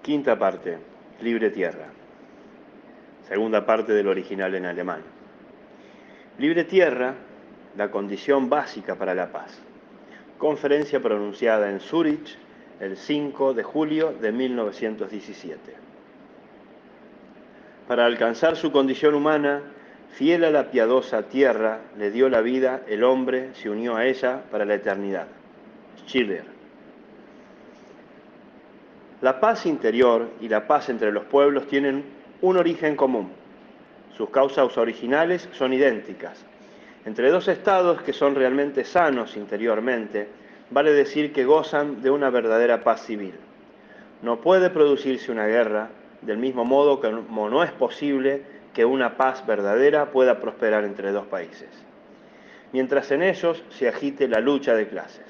Quinta parte, Libre Tierra. Segunda parte del original en alemán. Libre Tierra, la condición básica para la paz. Conferencia pronunciada en Zúrich el 5 de julio de 1917. Para alcanzar su condición humana, fiel a la piadosa tierra, le dio la vida, el hombre se unió a ella para la eternidad. Schiller. La paz interior y la paz entre los pueblos tienen un origen común. Sus causas originales son idénticas. Entre dos estados que son realmente sanos interiormente, vale decir que gozan de una verdadera paz civil. No puede producirse una guerra, del mismo modo como no es posible que una paz verdadera pueda prosperar entre dos países, mientras en ellos se agite la lucha de clases.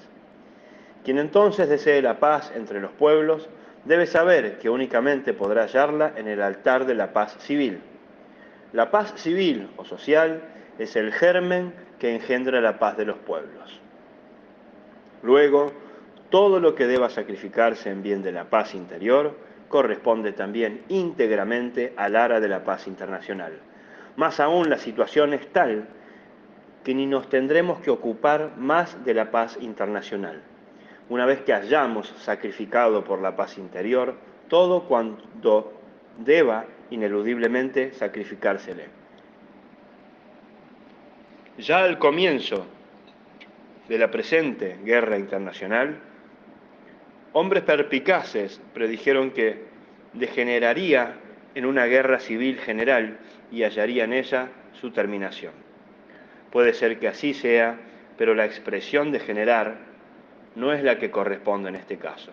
Quien entonces desee la paz entre los pueblos debe saber que únicamente podrá hallarla en el altar de la paz civil. La paz civil o social es el germen que engendra la paz de los pueblos. Luego, todo lo que deba sacrificarse en bien de la paz interior corresponde también íntegramente al ara de la paz internacional. Más aún, la situación es tal que ni nos tendremos que ocupar más de la paz internacional. Una vez que hayamos sacrificado por la paz interior todo cuanto deba ineludiblemente sacrificársele. Ya al comienzo de la presente guerra internacional, hombres perspicaces predijeron que degeneraría en una guerra civil general y hallaría en ella su terminación. Puede ser que así sea, pero la expresión degenerar no es la que corresponde en este caso.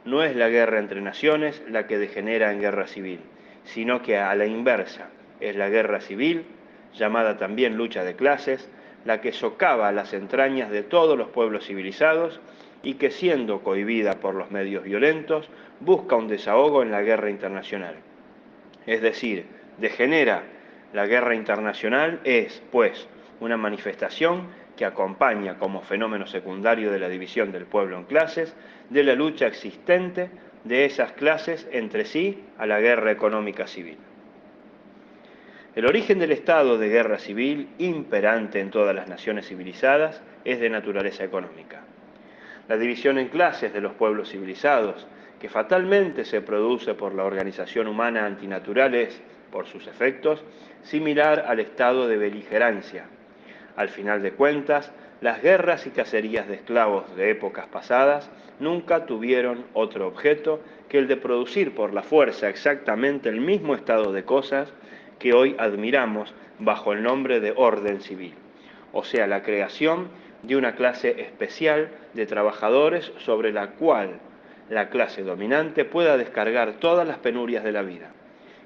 No es la guerra entre naciones la que degenera en guerra civil, sino que a la inversa es la guerra civil, llamada también lucha de clases, la que socava las entrañas de todos los pueblos civilizados y que, siendo cohibida por los medios violentos, busca un desahogo en la guerra internacional. Es decir, degenera. La guerra internacional es, pues, una manifestación que acompaña como fenómeno secundario de la división del pueblo en clases, de la lucha existente de esas clases entre sí a la guerra económica civil. El origen del estado de guerra civil, imperante en todas las naciones civilizadas, es de naturaleza económica. La división en clases de los pueblos civilizados, que fatalmente se produce por la organización humana antinatural, es, por sus efectos, similar al estado de beligerancia. Al final de cuentas, las guerras y cacerías de esclavos de épocas pasadas nunca tuvieron otro objeto que el de producir por la fuerza exactamente el mismo estado de cosas que hoy admiramos bajo el nombre de orden civil, o sea, la creación de una clase especial de trabajadores sobre la cual la clase dominante pueda descargar todas las penurias de la vida.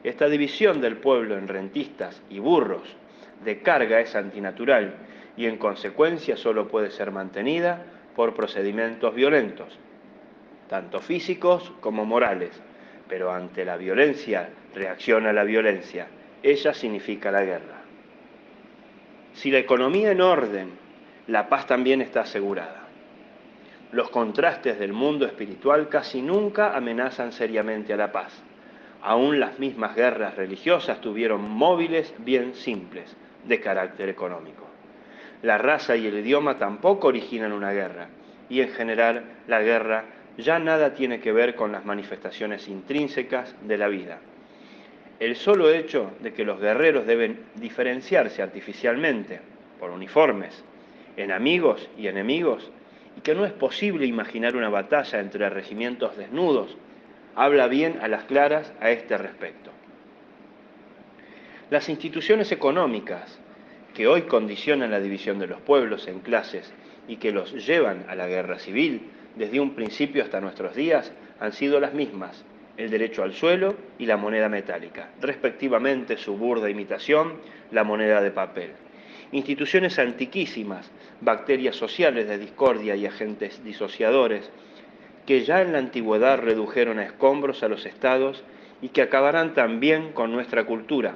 Esta división del pueblo en rentistas y burros de carga es antinatural y en consecuencia solo puede ser mantenida por procedimientos violentos, tanto físicos como morales, pero ante la violencia reacciona la violencia. Ella significa la guerra. Si la economía en orden, la paz también está asegurada. Los contrastes del mundo espiritual casi nunca amenazan seriamente a la paz. Aún las mismas guerras religiosas tuvieron móviles bien simples, de carácter económico. La raza y el idioma tampoco originan una guerra, y en general la guerra ya nada tiene que ver con las manifestaciones intrínsecas de la vida. El solo hecho de que los guerreros deben diferenciarse artificialmente, por uniformes, en amigos y enemigos, y que no es posible imaginar una batalla entre regimientos desnudos, habla bien a las claras a este respecto. Las instituciones económicas que hoy condicionan la división de los pueblos en clases y que los llevan a la guerra civil, desde un principio hasta nuestros días, han sido las mismas: el derecho al suelo y la moneda metálica, respectivamente su burda imitación, la moneda de papel. Instituciones antiquísimas, bacterias sociales de discordia y agentes disociadores, que ya en la antigüedad redujeron a escombros a los estados y que acabarán también con nuestra cultura,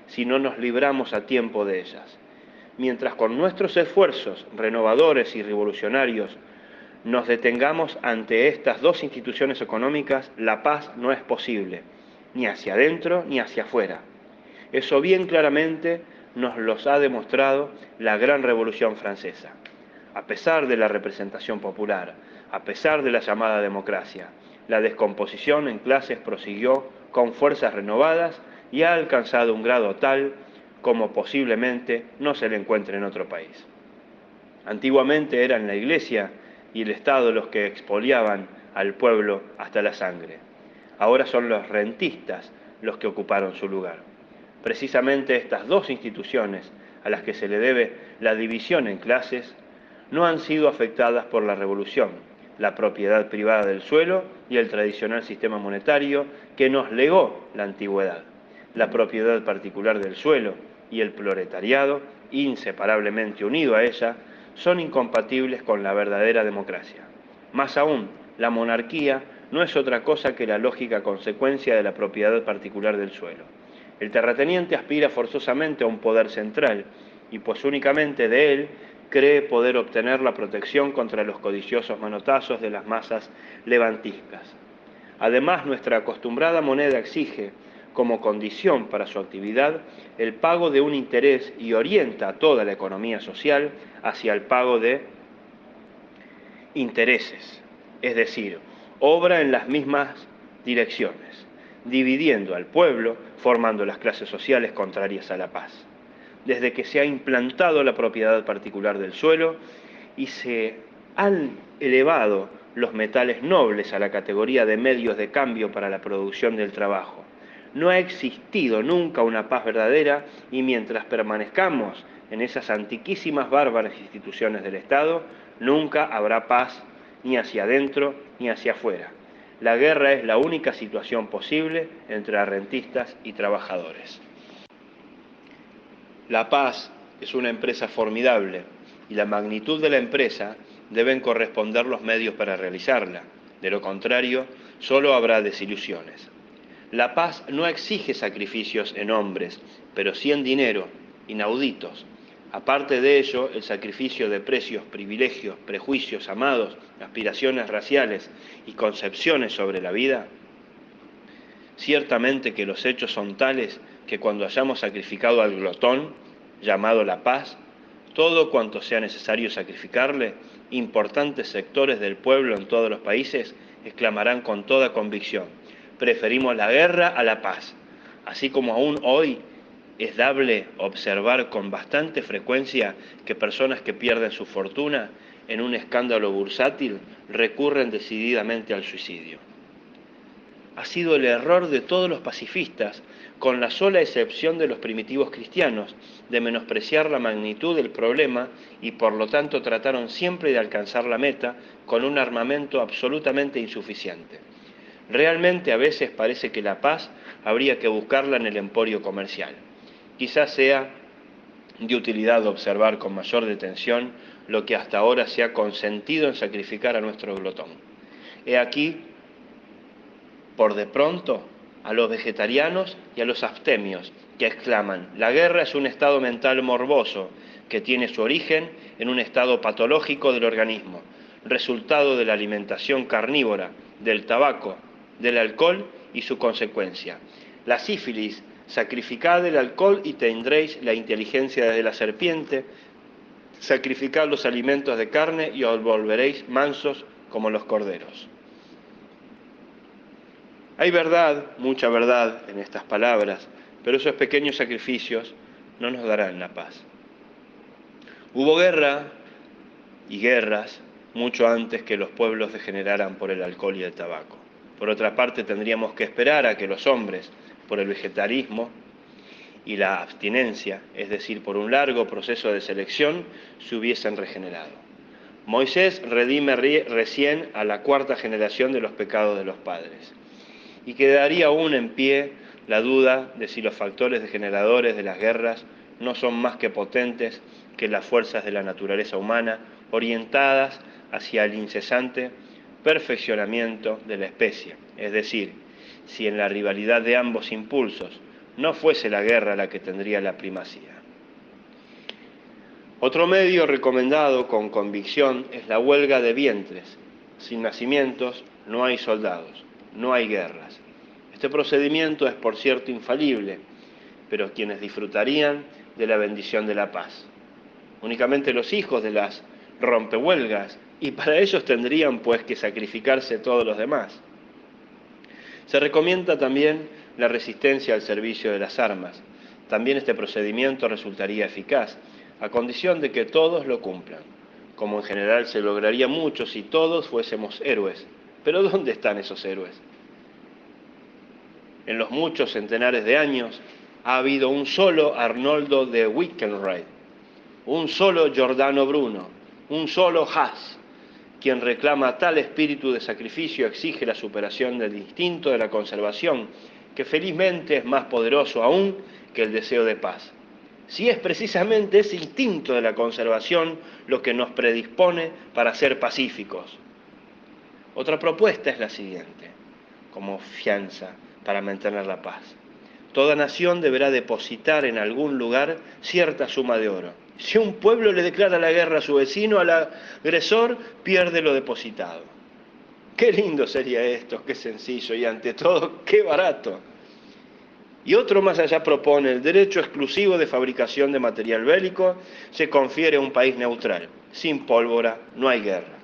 si no nos libramos a tiempo de ellas. Mientras con nuestros esfuerzos renovadores y revolucionarios nos detengamos ante estas dos instituciones económicas, la paz no es posible, ni hacia adentro ni hacia afuera. Eso bien claramente nos los ha demostrado la gran Revolución Francesa. A pesar de la representación popular, a pesar de la llamada democracia, la descomposición en clases prosiguió con fuerzas renovadas y ha alcanzado un grado tal como posiblemente no se le encuentre en otro país. Antiguamente eran la Iglesia y el Estado los que expoliaban al pueblo hasta la sangre. Ahora son los rentistas los que ocuparon su lugar. Precisamente estas dos instituciones a las que se le debe la división en clases no han sido afectadas por la revolución, la propiedad privada del suelo y el tradicional sistema monetario que nos legó la antigüedad. La propiedad particular del suelo y el proletariado, inseparablemente unido a ella, son incompatibles con la verdadera democracia. Más aún, la monarquía no es otra cosa que la lógica consecuencia de la propiedad particular del suelo. El terrateniente aspira forzosamente a un poder central y pues únicamente de él cree poder obtener la protección contra los codiciosos manotazos de las masas levantiscas. Además, nuestra acostumbrada moneda exige, como condición para su actividad, el pago de un interés y orienta toda la economía social hacia el pago de intereses, es decir, obra en las mismas direcciones, dividiendo al pueblo, formando las clases sociales contrarias a la paz. Desde que se ha implantado la propiedad particular del suelo y se han elevado los metales nobles a la categoría de medios de cambio para la producción del trabajo. No ha existido nunca una paz verdadera y mientras permanezcamos en esas antiquísimas bárbaras instituciones del Estado, nunca habrá paz ni hacia adentro ni hacia afuera. La guerra es la única situación posible entre rentistas y trabajadores. La paz es una empresa formidable y la magnitud de la empresa deben corresponder los medios para realizarla. De lo contrario, solo habrá desilusiones. La paz no exige sacrificios en hombres, pero sí en dinero, inauditos. Aparte de ello, el sacrificio de precios, privilegios, prejuicios, amados, aspiraciones raciales y concepciones sobre la vida. Ciertamente que los hechos son tales que cuando hayamos sacrificado al glotón, llamado la paz, todo cuanto sea necesario sacrificarle, importantes sectores del pueblo en todos los países exclamarán con toda convicción: preferimos la guerra a la paz, así como aún hoy es dable observar con bastante frecuencia que personas que pierden su fortuna en un escándalo bursátil recurren decididamente al suicidio. Ha sido el error de todos los pacifistas, con la sola excepción de los primitivos cristianos, de menospreciar la magnitud del problema y por lo tanto trataron siempre de alcanzar la meta con un armamento absolutamente insuficiente. Realmente a veces parece que la paz habría que buscarla en el emporio comercial. Quizás sea de utilidad observar con mayor detención lo que hasta ahora se ha consentido en sacrificar a nuestro glotón. He aquí, por de pronto, a los vegetarianos y a los abstemios, que exclaman: la guerra es un estado mental morboso, que tiene su origen en un estado patológico del organismo, resultado de la alimentación carnívora, del tabaco, del alcohol y su consecuencia. La sífilis: sacrificad el alcohol y tendréis la inteligencia de la serpiente, sacrificad los alimentos de carne y os volveréis mansos como los corderos. Hay verdad, mucha verdad en estas palabras, pero esos pequeños sacrificios no nos darán la paz. Hubo guerra y guerras mucho antes que los pueblos degeneraran por el alcohol y el tabaco. Por otra parte, tendríamos que esperar a que los hombres, por el vegetarismo y la abstinencia, es decir, por un largo proceso de selección, se hubiesen regenerado. Moisés redime recién a la cuarta generación de los pecados de los padres. Y quedaría aún en pie la duda de si los factores degeneradores de las guerras no son más que potentes que las fuerzas de la naturaleza humana orientadas hacia el incesante perfeccionamiento de la especie. Es decir, si en la rivalidad de ambos impulsos no fuese la guerra la que tendría la primacía. Otro medio recomendado con convicción es la huelga de vientres. Sin nacimientos no hay soldados, no hay guerras. Este procedimiento es, por cierto, infalible, pero quienes disfrutarían de la bendición de la paz. Únicamente los hijos de las rompehuelgas, y para ellos tendrían pues que sacrificarse todos los demás. Se recomienda también la resistencia al servicio de las armas. También este procedimiento resultaría eficaz, a condición de que todos lo cumplan, como en general se lograría mucho si todos fuésemos héroes. Pero ¿dónde están esos héroes? En los muchos centenares de años ha habido un solo Arnoldo de Wickenried, un solo Giordano Bruno, un solo Haas, quien reclama tal espíritu de sacrificio exige la superación del instinto de la conservación, que felizmente es más poderoso aún que el deseo de paz. Si es precisamente ese instinto de la conservación lo que nos predispone para ser pacíficos. Otra propuesta es la siguiente, como fianza para mantener la paz. Toda nación deberá depositar en algún lugar cierta suma de oro. Si un pueblo le declara la guerra a su vecino, al agresor pierde lo depositado. Qué lindo sería esto, qué sencillo y ante todo, qué barato. Y otro más allá propone el derecho exclusivo de fabricación de material bélico se confiere a un país neutral. Sin pólvora no hay guerra.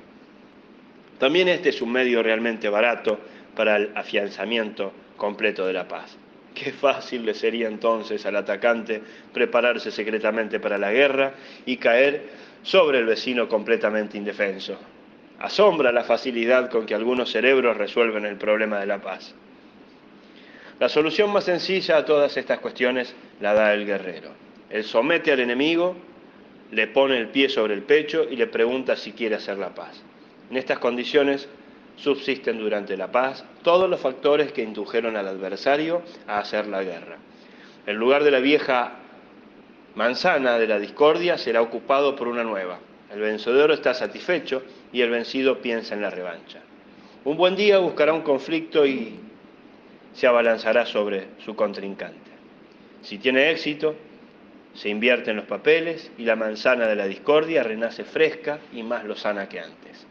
También este es un medio realmente barato para el afianzamiento completo de la paz. Qué fácil le sería entonces al atacante prepararse secretamente para la guerra y caer sobre el vecino completamente indefenso. Asombra la facilidad con que algunos cerebros resuelven el problema de la paz. La solución más sencilla a todas estas cuestiones la da el guerrero. Él somete al enemigo, le pone el pie sobre el pecho y le pregunta si quiere hacer la paz. En estas condiciones subsisten durante la paz todos los factores que indujeron al adversario a hacer la guerra. El lugar de la vieja manzana de la discordia será ocupado por una nueva. El vencedor está satisfecho y el vencido piensa en la revancha. Un buen día buscará un conflicto y se abalanzará sobre su contrincante. Si tiene éxito, se invierten los papeles y la manzana de la discordia renace fresca y más lozana que antes.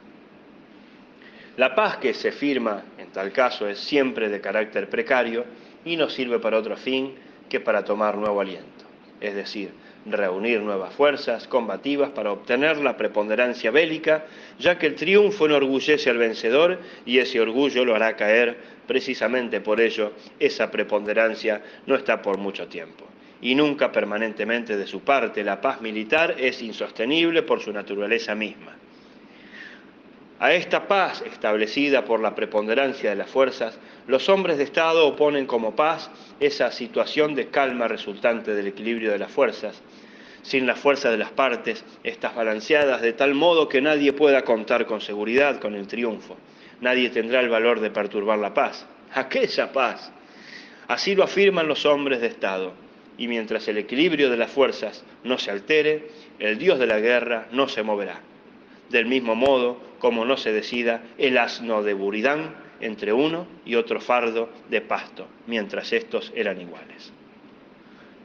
La paz que se firma, en tal caso, es siempre de carácter precario y no sirve para otro fin que para tomar nuevo aliento, es decir, reunir nuevas fuerzas combativas para obtener la preponderancia bélica, ya que el triunfo enorgullece al vencedor y ese orgullo lo hará caer. Precisamente por ello, esa preponderancia no está por mucho tiempo. Y nunca permanentemente de su parte, la paz militar es insostenible por su naturaleza misma. A esta paz establecida por la preponderancia de las fuerzas, los hombres de Estado oponen como paz esa situación de calma resultante del equilibrio de las fuerzas. Sin la fuerza de las partes, estas balanceadas de tal modo que nadie pueda contar con seguridad con el triunfo. Nadie tendrá el valor de perturbar la paz, aquella paz. Así lo afirman los hombres de Estado, y mientras el equilibrio de las fuerzas no se altere, el Dios de la guerra no se moverá. Del mismo modo como no se decida el asno de Buridán entre uno y otro fardo de pasto, mientras estos eran iguales.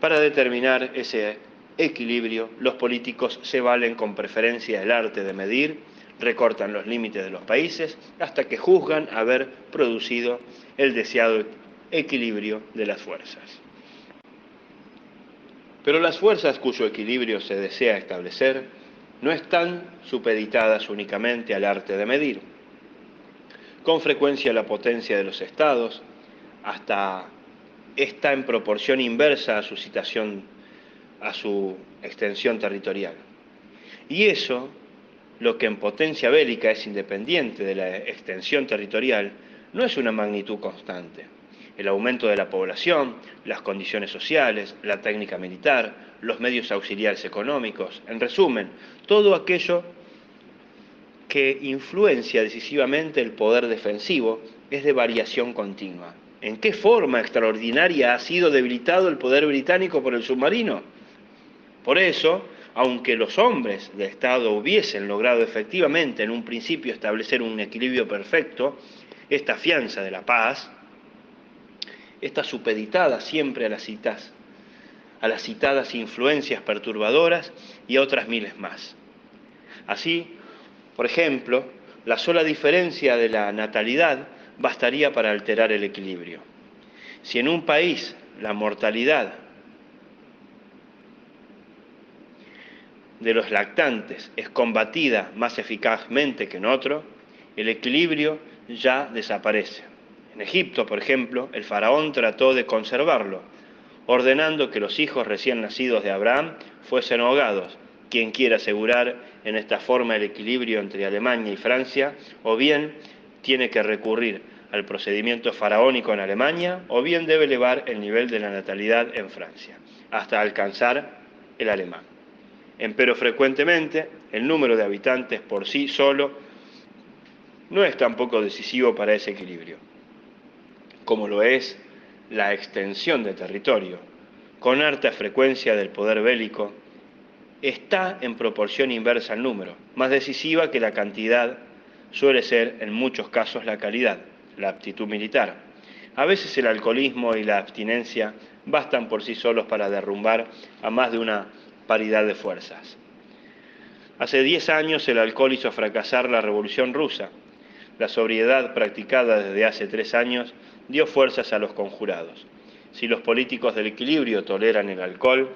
Para determinar ese equilibrio, los políticos se valen con preferencia del arte de medir, recortan los límites de los países hasta que juzgan haber producido el deseado equilibrio de las fuerzas. Pero las fuerzas cuyo equilibrio se desea establecer no están supeditadas únicamente al arte de medir. Con frecuencia la potencia de los estados hasta está en proporción inversa a su extensión territorial. Y eso, lo que en potencia bélica es independiente de la extensión territorial, no es una magnitud constante. El aumento de la población, las condiciones sociales, la técnica militar, los medios auxiliares económicos, en resumen, todo aquello que influencia decisivamente el poder defensivo es de variación continua. ¿En qué forma extraordinaria ha sido debilitado el poder británico por el submarino? Por eso, aunque los hombres de Estado hubiesen logrado efectivamente en un principio establecer un equilibrio perfecto, esta fianza de la paz está supeditada siempre a las citas a las citadas influencias perturbadoras y a otras miles más. Así, por ejemplo, la sola diferencia de la natalidad bastaría para alterar el equilibrio. Si en un país la mortalidad de los lactantes es combatida más eficazmente que en otro, el equilibrio ya desaparece. En Egipto, por ejemplo, el faraón trató de conservarlo, ordenando que los hijos recién nacidos de Abraham fuesen ahogados. Quien quiera asegurar en esta forma el equilibrio entre Alemania y Francia, o bien tiene que recurrir al procedimiento faraónico en Alemania, o bien debe elevar el nivel de la natalidad en Francia, hasta alcanzar el alemán. Empero frecuentemente, el número de habitantes por sí solo no es tampoco decisivo para ese equilibrio, como lo es la extensión de territorio, con harta frecuencia del poder bélico, está en proporción inversa al número. Más decisiva que la cantidad suele ser en muchos casos la calidad, la aptitud militar. A veces el alcoholismo y la abstinencia bastan por sí solos para derrumbar a más de una paridad de fuerzas. Hace 10 años el alcohol hizo fracasar la Revolución Rusa. La sobriedad practicada desde hace 3 años dio fuerzas a los conjurados. Si los políticos del equilibrio toleran el alcohol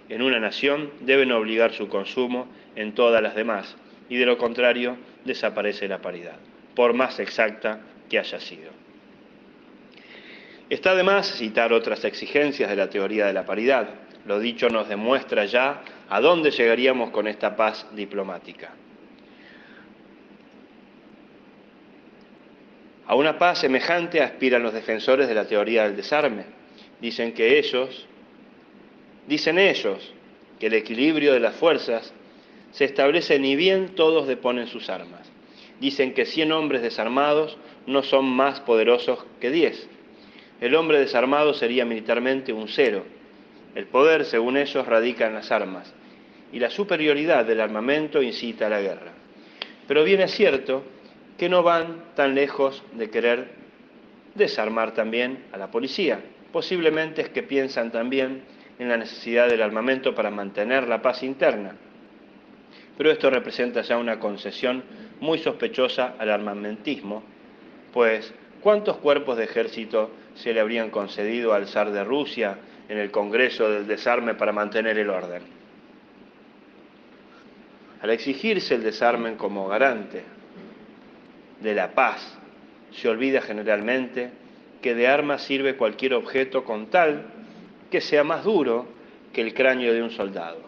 en una nación, deben obligar su consumo en todas las demás, y de lo contrario desaparece la paridad, por más exacta que haya sido. Está de más citar otras exigencias de la teoría de la paridad. Lo dicho nos demuestra ya a dónde llegaríamos con esta paz diplomática. A una paz semejante aspiran los defensores de la teoría del desarme. Dicen ellos que el equilibrio de las fuerzas se establece ni bien todos deponen sus armas. Dicen que 100 hombres desarmados no son más poderosos que 10. El hombre desarmado sería militarmente un 0. El poder, según ellos, radica en las armas, y la superioridad del armamento incita a la guerra. Pero bien es cierto que no van tan lejos de querer desarmar también a la policía. Posiblemente es que piensan también en la necesidad del armamento para mantener la paz interna. Pero esto representa ya una concesión muy sospechosa al armamentismo, pues ¿cuántos cuerpos de ejército se le habrían concedido al zar de Rusia en el Congreso del Desarme para mantener el orden? Al exigirse el desarme como garante de la paz, se olvida generalmente que de arma sirve cualquier objeto con tal que sea más duro que el cráneo de un soldado.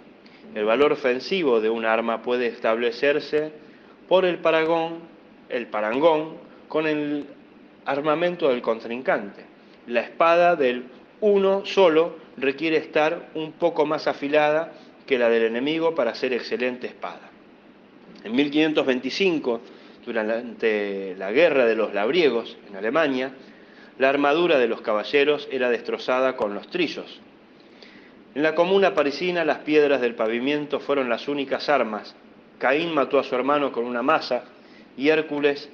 El valor ofensivo de un arma puede establecerse por el parangón con el armamento del contrincante. La espada del uno solo requiere estar un poco más afilada que la del enemigo para ser excelente espada. En 1525, durante la guerra de los labriegos en Alemania, la armadura de los caballeros era destrozada con los trillos. En la comuna parisina las piedras del pavimento fueron las únicas armas. Caín mató a su hermano con una maza y Hércules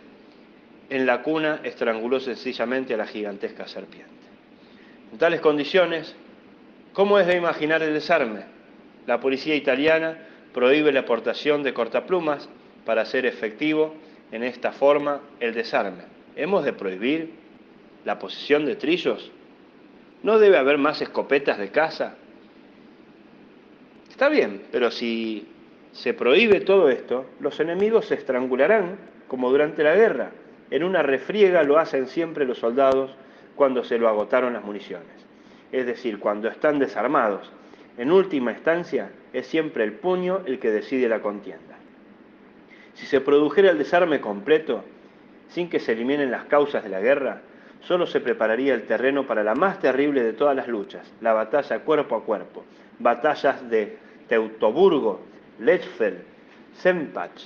en la cuna estranguló sencillamente a la gigantesca serpiente. En tales condiciones, ¿cómo es de imaginar el desarme? La policía italiana prohíbe la aportación de cortaplumas para hacer efectivo en esta forma el desarme. ¿Hemos de prohibir la posesión de trillos? ¿No debe haber más escopetas de caza? Está bien, pero si se prohíbe todo esto, los enemigos se estrangularán, como durante la guerra. En una refriega lo hacen siempre los soldados cuando se lo agotaron las municiones. Es decir, cuando están desarmados. En última instancia, es siempre el puño el que decide la contienda. Si se produjera el desarme completo, sin que se eliminen las causas de la guerra, solo se prepararía el terreno para la más terrible de todas las luchas, la batalla cuerpo a cuerpo, batallas de Teutoburgo, Lechfeld, Sempach.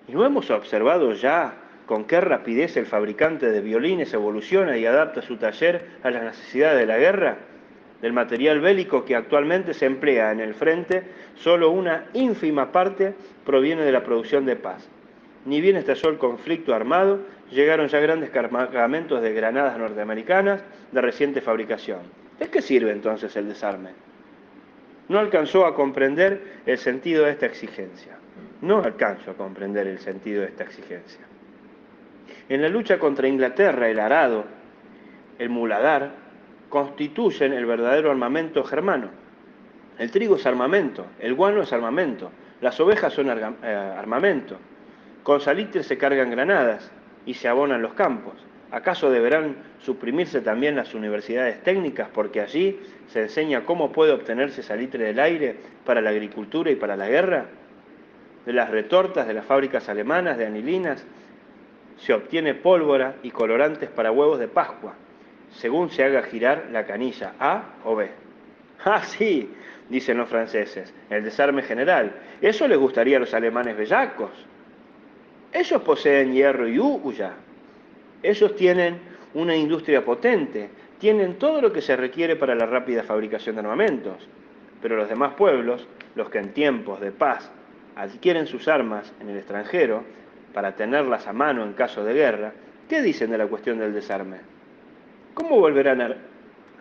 ¿Y no hemos observado ya con qué rapidez el fabricante de violines evoluciona y adapta su taller a las necesidades de la guerra? Del material bélico que actualmente se emplea en el frente, solo una ínfima parte proviene de la producción de paz. Ni bien estalló el conflicto armado, llegaron ya grandes cargamentos de granadas norteamericanas de reciente fabricación. ¿De qué sirve entonces el desarme? No alcanzó a comprender el sentido de esta exigencia. No alcanzo a comprender el sentido de esta exigencia. En la lucha contra Inglaterra, el arado, el muladar, constituyen el verdadero armamento germano. El trigo es armamento, el guano es armamento, las ovejas son armamento. Con salitre se cargan granadas y se abonan los campos. ¿Acaso deberán suprimirse también las universidades técnicas porque allí se enseña cómo puede obtenerse salitre del aire para la agricultura y para la guerra? De las retortas de las fábricas alemanas de anilinas se obtiene pólvora y colorantes para huevos de Pascua, según se haga girar la canilla A o B. Ah, sí, dicen los franceses, el desarme general. Eso les gustaría a los alemanes bellacos. Ellos poseen hierro y hulla. Ellos tienen una industria potente, tienen todo lo que se requiere para la rápida fabricación de armamentos. Pero los demás pueblos, los que en tiempos de paz adquieren sus armas en el extranjero, para tenerlas a mano en caso de guerra, ¿qué dicen de la cuestión del desarme? ¿Cómo volverán a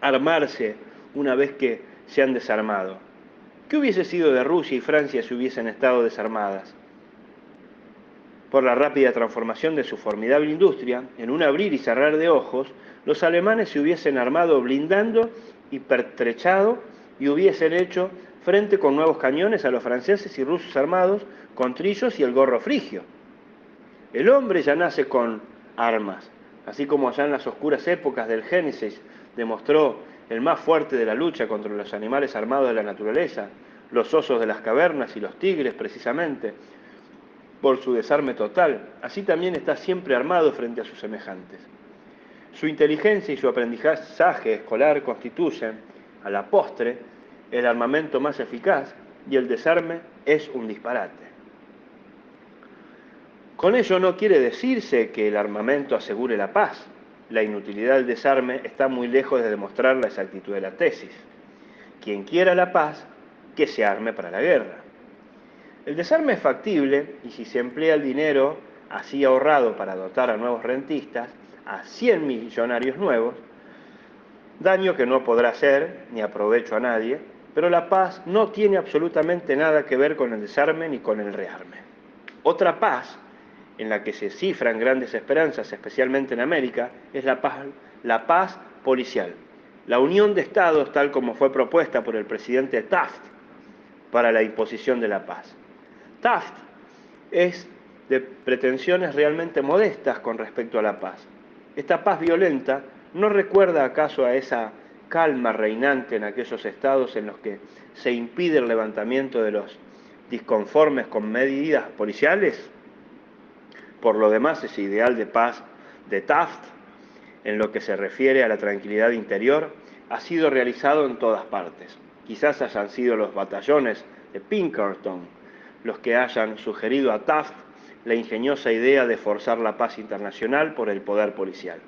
armarse una vez que se han desarmado? ¿Qué hubiese sido de Rusia y Francia si hubiesen estado desarmadas? Por la rápida transformación de su formidable industria, en un abrir y cerrar de ojos, los alemanes se hubiesen armado blindando y pertrechado y hubiesen hecho frente con nuevos cañones a los franceses y rusos armados con trillos y el gorro frigio. El hombre ya nace con armas, así como allá en las oscuras épocas del Génesis demostró el más fuerte de la lucha contra los animales armados de la naturaleza, los osos de las cavernas y los tigres precisamente, por su desarme total, así también está siempre armado frente a sus semejantes. Su inteligencia y su aprendizaje escolar constituyen, a la postre, el armamento más eficaz y el desarme es un disparate. Con ello no quiere decirse que el armamento asegure la paz. La inutilidad del desarme está muy lejos de demostrar la exactitud de la tesis. Quien quiera la paz, que se arme para la guerra. El desarme es factible y si se emplea el dinero así ahorrado para dotar a nuevos rentistas, a 100 millonarios nuevos, daño que no podrá hacer ni aprovecho a nadie, pero la paz no tiene absolutamente nada que ver con el desarme ni con el rearme. Otra paz, en la que se cifran grandes esperanzas, especialmente en América, es la paz policial. La unión de estados, tal como fue propuesta por el presidente Taft para la imposición de la paz. Taft es de pretensiones realmente modestas con respecto a la paz. Esta paz violenta no recuerda acaso a esa calma reinante en aquellos estados en los que se impide el levantamiento de los disconformes con medidas policiales. Por lo demás, ese ideal de paz de Taft, en lo que se refiere a la tranquilidad interior, ha sido realizado en todas partes. Quizás hayan sido los batallones de Pinkerton los que hayan sugerido a Taft la ingeniosa idea de forzar la paz internacional por el poder policial.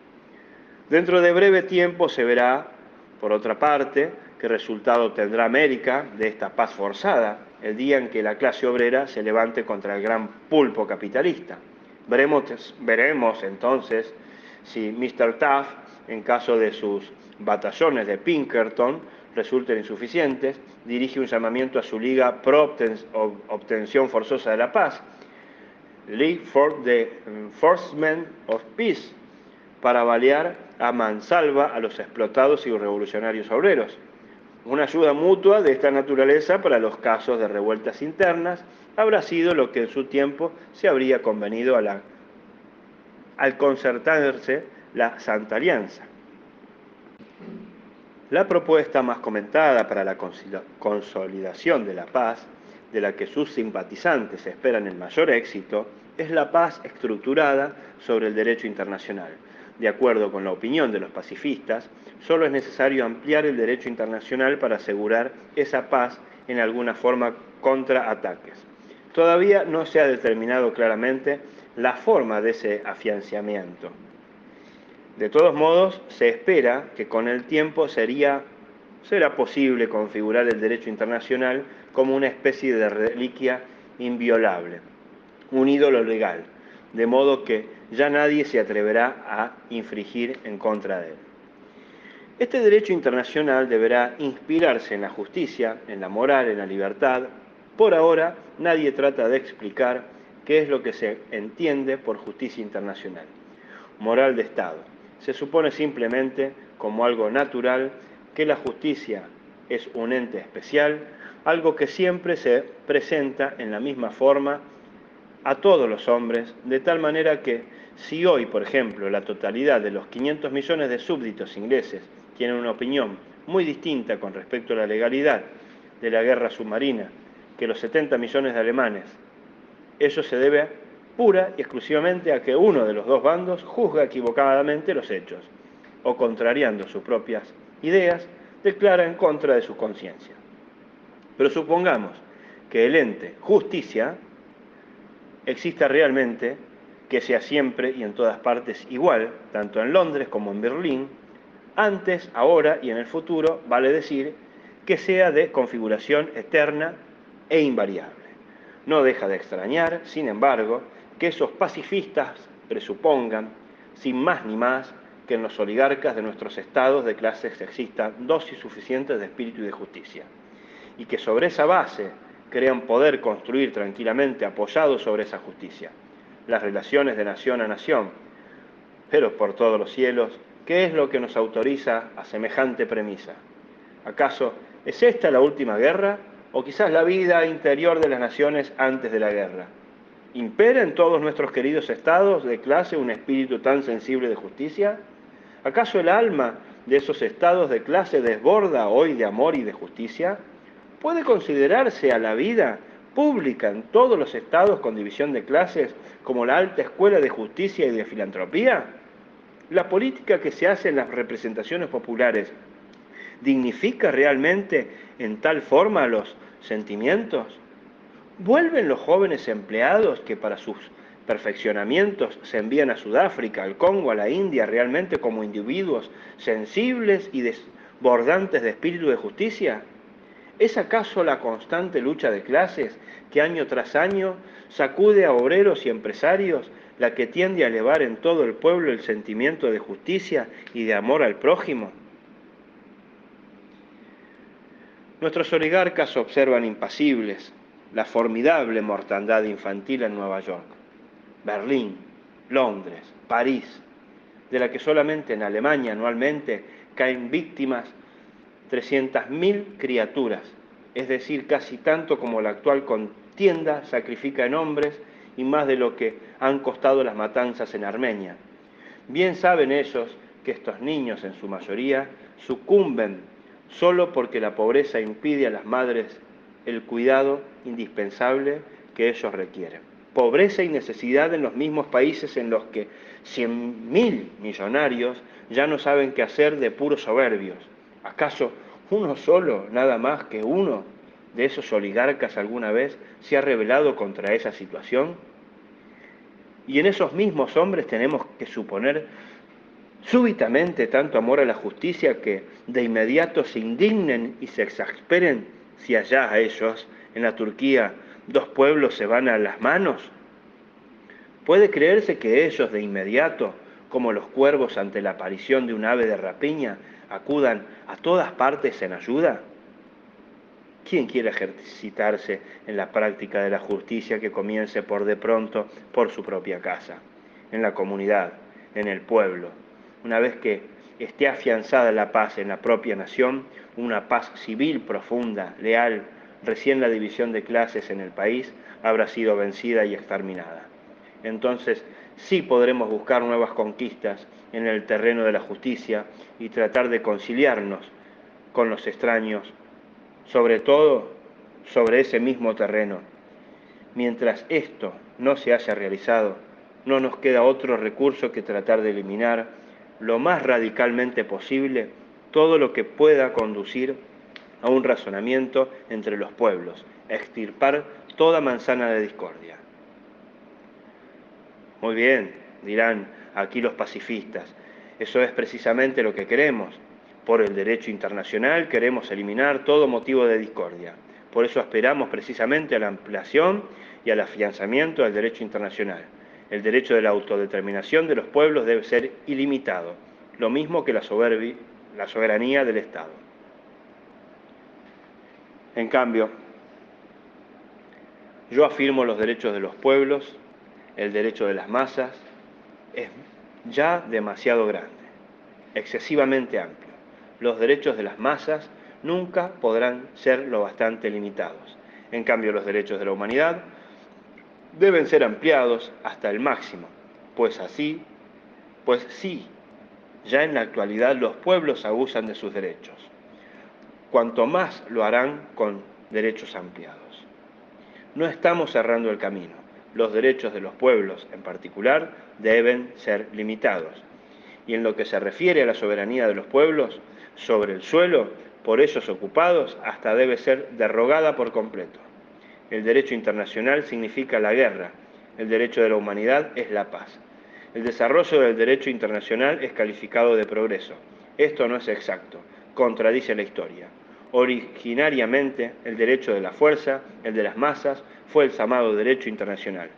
Dentro de breve tiempo se verá, por otra parte, qué resultado tendrá América de esta paz forzada el día en que la clase obrera se levante contra el gran pulpo capitalista. Veremos entonces si Mr. Taft, en caso de sus batallones de Pinkerton resulten insuficientes, dirige un llamamiento a su liga pro obtención forzosa de la paz, League for the Enforcement of Peace, para balear a mansalva a los explotados y revolucionarios obreros. Una ayuda mutua de esta naturaleza para los casos de revueltas internas habrá sido lo que en su tiempo se habría convenido al concertarse la Santa Alianza. La propuesta más comentada para la consolidación de la paz, de la que sus simpatizantes esperan el mayor éxito, es la paz estructurada sobre el derecho internacional. De acuerdo con la opinión de los pacifistas, solo es necesario ampliar el derecho internacional para asegurar esa paz en alguna forma contra ataques. Todavía no se ha determinado claramente la forma de ese afianzamiento. De todos modos, se espera que con el tiempo será posible configurar el derecho internacional como una especie de reliquia inviolable, un ídolo legal, de modo que ya nadie se atreverá a infringir en contra de él. Este derecho internacional deberá inspirarse en la justicia, en la moral, en la libertad. Por ahora, nadie trata de explicar qué es lo que se entiende por justicia internacional. Moral de Estado. Se supone simplemente, como algo natural, que la justicia es un ente especial, algo que siempre se presenta en la misma forma a todos los hombres, de tal manera que si hoy, por ejemplo, la totalidad de los 500 millones de súbditos ingleses tienen una opinión muy distinta con respecto a la legalidad de la guerra submarina que los 70 millones de alemanes, eso se debe pura y exclusivamente a que uno de los dos bandos juzga equivocadamente los hechos, o contrariando sus propias ideas, declara en contra de su conciencia. Pero supongamos que el ente justicia exista realmente, que sea siempre y en todas partes igual, tanto en Londres como en Berlín, antes, ahora y en el futuro, vale decir que sea de configuración eterna e invariable. No deja de extrañar, sin embargo, que esos pacifistas presupongan, sin más ni más, que en los oligarcas de nuestros estados de clases existan dosis suficientes de espíritu y de justicia, y que sobre esa base crean poder construir tranquilamente, apoyados sobre esa justicia, las relaciones de nación a nación. Pero por todos los cielos, ¿qué es lo que nos autoriza a semejante premisa? ¿Acaso es esta la última guerra o quizás la vida interior de las naciones antes de la guerra? ¿Impera en todos nuestros queridos estados de clase un espíritu tan sensible de justicia? ¿Acaso el alma de esos estados de clase desborda hoy de amor y de justicia? ¿Puede considerarse a la vida pública en todos los estados con división de clases como la alta escuela de justicia y de filantropía? ¿La política que se hace en las representaciones populares dignifica realmente en tal forma los sentimientos? ¿Vuelven los jóvenes empleados que para sus perfeccionamientos se envían a Sudáfrica, al Congo, a la India, realmente como individuos sensibles y desbordantes de espíritu de justicia? ¿Es acaso la constante lucha de clases que año tras año sacude a obreros y empresarios la que tiende a elevar en todo el pueblo el sentimiento de justicia y de amor al prójimo? Nuestros oligarcas observan impasibles la formidable mortandad infantil en Nueva York, Berlín, Londres, París, de la que solamente en Alemania anualmente caen víctimas 300.000 criaturas, es decir, casi tanto como la actual contienda sacrifica en hombres y más de lo que han costado las matanzas en Armenia. Bien saben ellos que estos niños en su mayoría sucumben solo porque la pobreza impide a las madres el cuidado indispensable que ellos requieren. Pobreza y necesidad en los mismos países en los que 100.000 millonarios ya no saben qué hacer de puros soberbios. ¿Acaso uno solo, nada más que uno de esos oligarcas alguna vez se ha rebelado contra esa situación? Y en esos mismos hombres tenemos que suponer súbitamente tanto amor a la justicia que de inmediato se indignen y se exasperen si allá a ellos, en la Turquía, dos pueblos se van a las manos. ¿Puede creerse que ellos de inmediato, como los cuervos ante la aparición de un ave de rapiña, acudan a todas partes en ayuda? ¿Quién quiere ejercitarse en la práctica de la justicia que comience por de pronto por su propia casa, en la comunidad, en el pueblo? Una vez que esté afianzada la paz en la propia nación, una paz civil profunda, leal, recién la división de clases en el país habrá sido vencida y exterminada. Entonces sí podremos buscar nuevas conquistas en el terreno de la justicia y tratar de conciliarnos con los extraños, sobre todo sobre ese mismo terreno. Mientras esto no se haya realizado, no nos queda otro recurso que tratar de eliminar lo más radicalmente posible todo lo que pueda conducir a un razonamiento entre los pueblos, extirpar toda manzana de discordia. Muy bien, dirán aquí los pacifistas, eso es precisamente lo que queremos. Por el derecho internacional queremos eliminar todo motivo de discordia. Por eso aspiramos precisamente a la ampliación y al afianzamiento del derecho internacional. El derecho de la autodeterminación de los pueblos debe ser ilimitado, lo mismo que la soberbia la soberanía del Estado. En cambio, yo afirmo los derechos de los pueblos, el derecho de las masas, es ya demasiado grande, excesivamente amplio. Los derechos de las masas nunca podrán ser lo bastante limitados. En cambio, los derechos de la humanidad deben ser ampliados hasta el máximo, pues sí, ya en la actualidad los pueblos abusan de sus derechos. Cuanto más lo harán con derechos ampliados. No estamos cerrando el camino. Los derechos de los pueblos, en particular, deben ser limitados. Y en lo que se refiere a la soberanía de los pueblos sobre el suelo, por ellos ocupados, hasta debe ser derogada por completo. El derecho internacional significa la guerra. El derecho de la humanidad es la paz. El desarrollo del derecho internacional es calificado de progreso. Esto no es exacto, contradice la historia. Originariamente, el derecho de la fuerza, el de las masas, fue el llamado derecho internacional.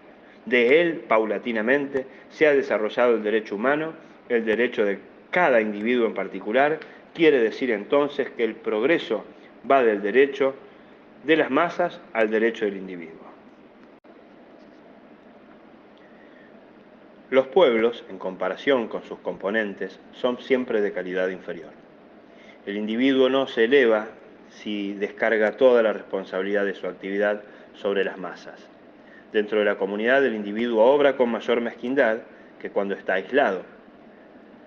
De él, paulatinamente, se ha desarrollado el derecho humano, el derecho de cada individuo en particular. Quiere decir entonces que el progreso va del derecho de las masas al derecho del individuo. Los pueblos, en comparación con sus componentes, son siempre de calidad inferior. El individuo no se eleva si descarga toda la responsabilidad de su actividad sobre las masas. Dentro de la comunidad, el individuo obra con mayor mezquindad que cuando está aislado.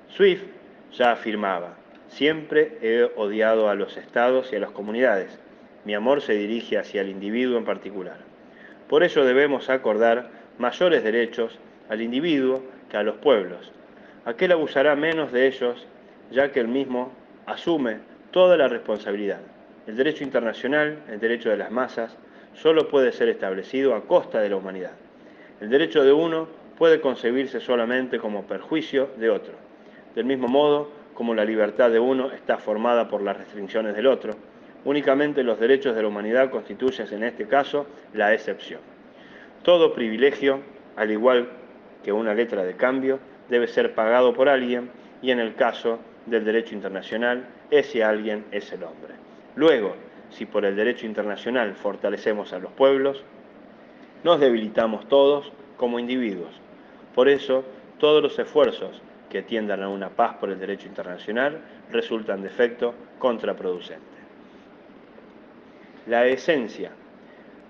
Swift ya afirmaba: siempre he odiado a los estados y a las comunidades. Mi amor se dirige hacia el individuo en particular. Por ello debemos acordar mayores derechos al individuo que a los pueblos. Aquel abusará menos de ellos, ya que él mismo asume toda la responsabilidad. El derecho internacional, el derecho de las masas, solo puede ser establecido a costa de la humanidad. El derecho de uno puede concebirse solamente como perjuicio de otro. Del mismo modo, como la libertad de uno está formada por las restricciones del otro, únicamente los derechos de la humanidad constituyen en este caso la excepción. Todo privilegio, al igual que una letra de cambio, debe ser pagado por alguien, y en el caso del derecho internacional, ese alguien es el hombre. Luego, si por el derecho internacional fortalecemos a los pueblos, nos debilitamos todos como individuos. Por eso, todos los esfuerzos que tiendan a una paz por el derecho internacional resultan de efecto contraproducente. La esencia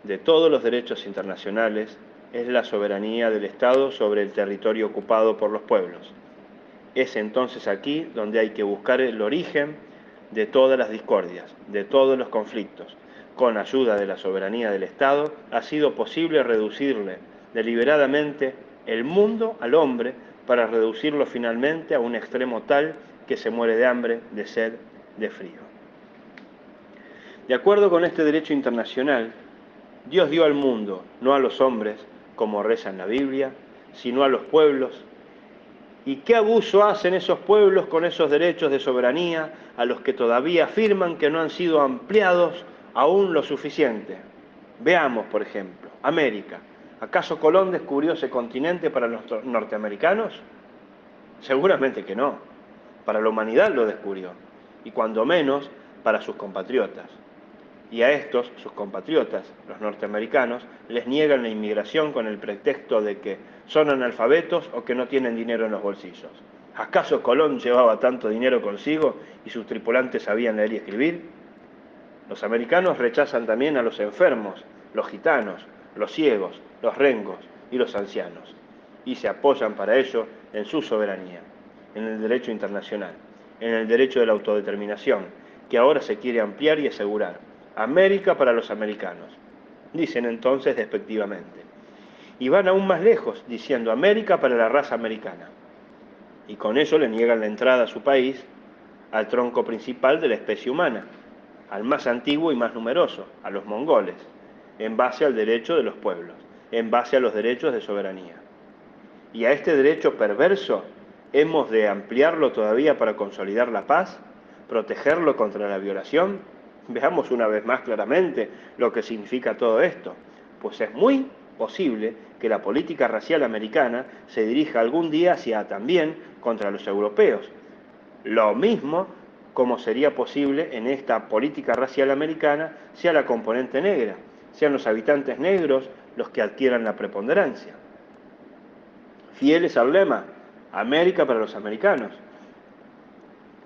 de todos los derechos internacionales es la soberanía del Estado sobre el territorio ocupado por los pueblos. Es entonces aquí donde hay que buscar el origen de todas las discordias, de todos los conflictos. Con ayuda de la soberanía del Estado ha sido posible reducirle deliberadamente el mundo al hombre para reducirlo finalmente a un extremo tal que se muere de hambre, de sed, de frío. De acuerdo con este derecho internacional, Dios dio al mundo, no a los hombres, como reza en la Biblia, sino a los pueblos. ¿Y qué abuso hacen esos pueblos con esos derechos de soberanía a los que todavía afirman que no han sido ampliados aún lo suficiente? Veamos, por ejemplo, América. ¿Acaso Colón descubrió ese continente para los norteamericanos? Seguramente que no. Para la humanidad lo descubrió, y cuando menos para sus compatriotas. Y a estos, sus compatriotas, los norteamericanos, les niegan la inmigración con el pretexto de que son analfabetos o que no tienen dinero en los bolsillos. ¿Acaso Colón llevaba tanto dinero consigo y sus tripulantes sabían leer y escribir? Los americanos rechazan también a los enfermos, los gitanos, los ciegos, los rengos y los ancianos, y se apoyan para ello en su soberanía, en el derecho internacional, en el derecho de la autodeterminación, que ahora se quiere ampliar y asegurar. América para los americanos, dicen entonces despectivamente. Y van aún más lejos, diciendo América para la raza americana. Y con ello le niegan la entrada a su país al tronco principal de la especie humana, al más antiguo y más numeroso, a los mongoles, en base al derecho de los pueblos, en base a los derechos de soberanía. Y a este derecho perverso hemos de ampliarlo todavía para consolidar la paz, protegerlo contra la violación. Veamos una vez más claramente lo que significa todo esto, pues es muy posible que la política racial americana se dirija algún día hacia también contra los europeos. Lo mismo como sería posible en esta política racial americana, sea la componente negra, sean los habitantes negros los que adquieran la preponderancia. Fieles al lema, América para los americanos.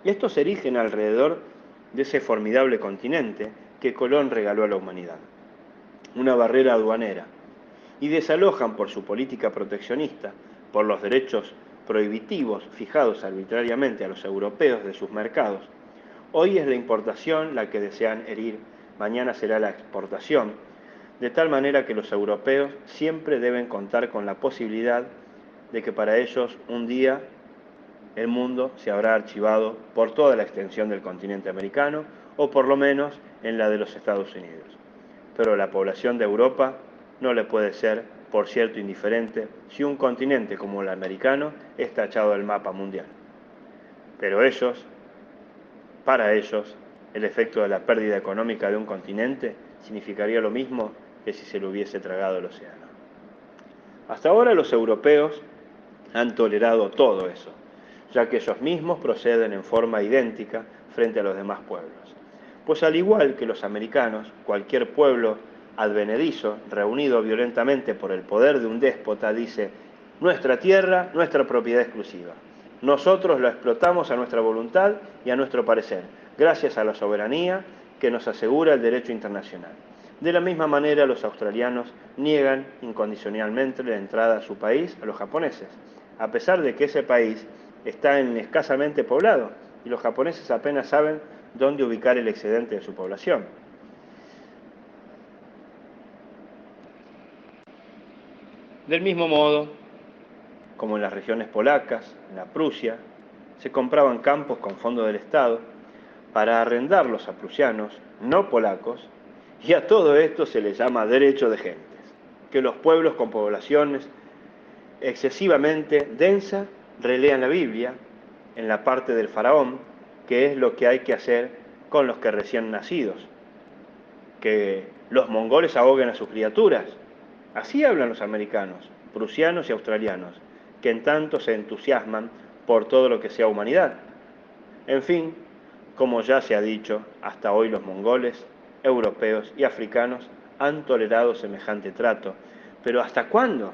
Y estos se erigen alrededor de ese formidable continente que Colón regaló a la humanidad, una barrera aduanera, y desalojan por su política proteccionista, por los derechos prohibitivos fijados arbitrariamente a los europeos de sus mercados. Hoy es la importación la que desean herir, mañana será la exportación, de tal manera que los europeos siempre deben contar con la posibilidad de que para ellos un día el mundo se habrá archivado por toda la extensión del continente americano o por lo menos en la de los Estados Unidos. Pero la población de Europa no le puede ser, por cierto, indiferente si un continente como el americano es tachado del mapa mundial. Pero ellos, para ellos, el efecto de la pérdida económica de un continente significaría lo mismo que si se lo hubiese tragado el océano. Hasta ahora los europeos han tolerado todo eso, ya que ellos mismos proceden en forma idéntica frente a los demás pueblos. Pues al igual que los americanos, cualquier pueblo advenedizo, reunido violentamente por el poder de un déspota, dice: nuestra tierra, nuestra propiedad exclusiva. Nosotros la explotamos a nuestra voluntad y a nuestro parecer, gracias a la soberanía que nos asegura el derecho internacional. De la misma manera, los australianos niegan incondicionalmente la entrada a su país a los japoneses, a pesar de que ese país está escasamente poblado y los japoneses apenas saben dónde ubicar el excedente de su población. Del mismo modo, como en las regiones polacas, en la Prusia, se compraban campos con fondos del Estado para arrendarlos a prusianos, no polacos, y a todo esto se le llama derecho de gentes, que los pueblos con poblaciones excesivamente densa relean la Biblia en la parte del faraón, que es lo que hay que hacer con los que recién nacidos, que los mongoles ahoguen a sus criaturas. Así hablan los americanos, prusianos y australianos, que en tanto se entusiasman por todo lo que sea humanidad. En fin, como ya se ha dicho, hasta hoy los mongoles, europeos y africanos han tolerado semejante trato. Pero ¿hasta cuándo?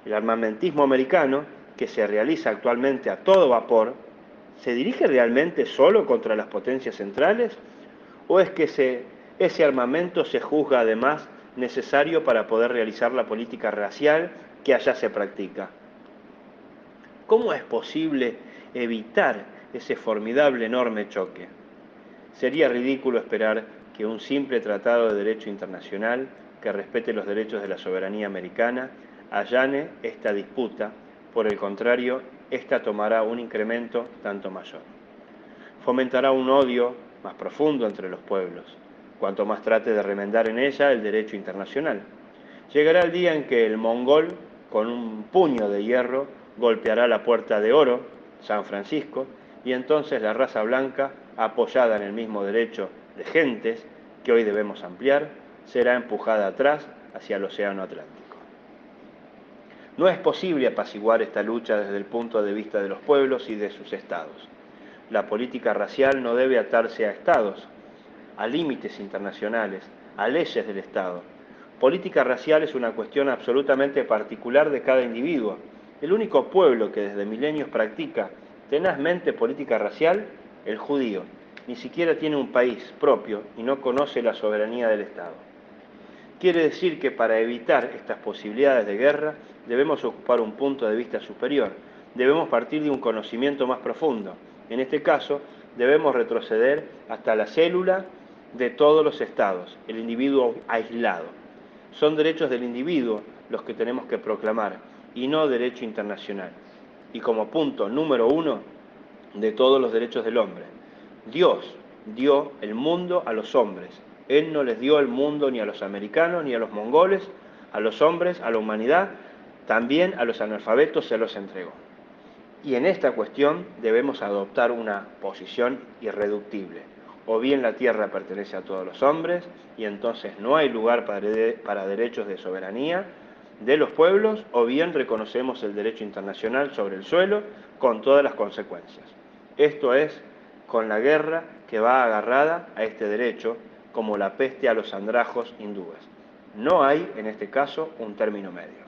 El armamentismo americano, que se realiza actualmente a todo vapor, ¿se dirige realmente solo contra las potencias centrales? ¿O es que ese armamento se juzga además necesario para poder realizar la política racial que allá se practica? ¿Cómo es posible evitar ese formidable enorme choque? Sería ridículo esperar que un simple tratado de derecho internacional que respete los derechos de la soberanía americana allane esta disputa. Por el contrario, esta tomará un incremento tanto mayor. Fomentará un odio más profundo entre los pueblos, cuanto más trate de remendar en ella el derecho internacional. Llegará el día en que el mongol, con un puño de hierro, golpeará la puerta de oro, San Francisco, y entonces la raza blanca, apoyada en el mismo derecho de gentes que hoy debemos ampliar, será empujada atrás hacia el océano Atlántico. No es posible apaciguar esta lucha desde el punto de vista de los pueblos y de sus estados. La política racial no debe atarse a estados, a límites internacionales, a leyes del Estado. Política racial es una cuestión absolutamente particular de cada individuo. El único pueblo que desde milenios practica tenazmente política racial, el judío, ni siquiera tiene un país propio y no conoce la soberanía del Estado. Quiere decir que para evitar estas posibilidades de guerra debemos ocupar un punto de vista superior, debemos partir de un conocimiento más profundo. En este caso, debemos retroceder hasta la célula de todos los estados, el individuo aislado. Son derechos del individuo los que tenemos que proclamar y no derecho internacional. Y como punto número 1 de todos los derechos del hombre, Dios dio el mundo a los hombres. Él no les dio el mundo ni a los americanos ni a los mongoles, a los hombres, a la humanidad, también a los analfabetos se los entregó. Y en esta cuestión debemos adoptar una posición irreductible. O bien la tierra pertenece a todos los hombres y entonces no hay lugar para derechos de soberanía de los pueblos, o bien reconocemos el derecho internacional sobre el suelo con todas las consecuencias. Esto es con la guerra que va agarrada a este derecho, como la peste a los andrajos hindúes. No hay, en este caso, un término medio.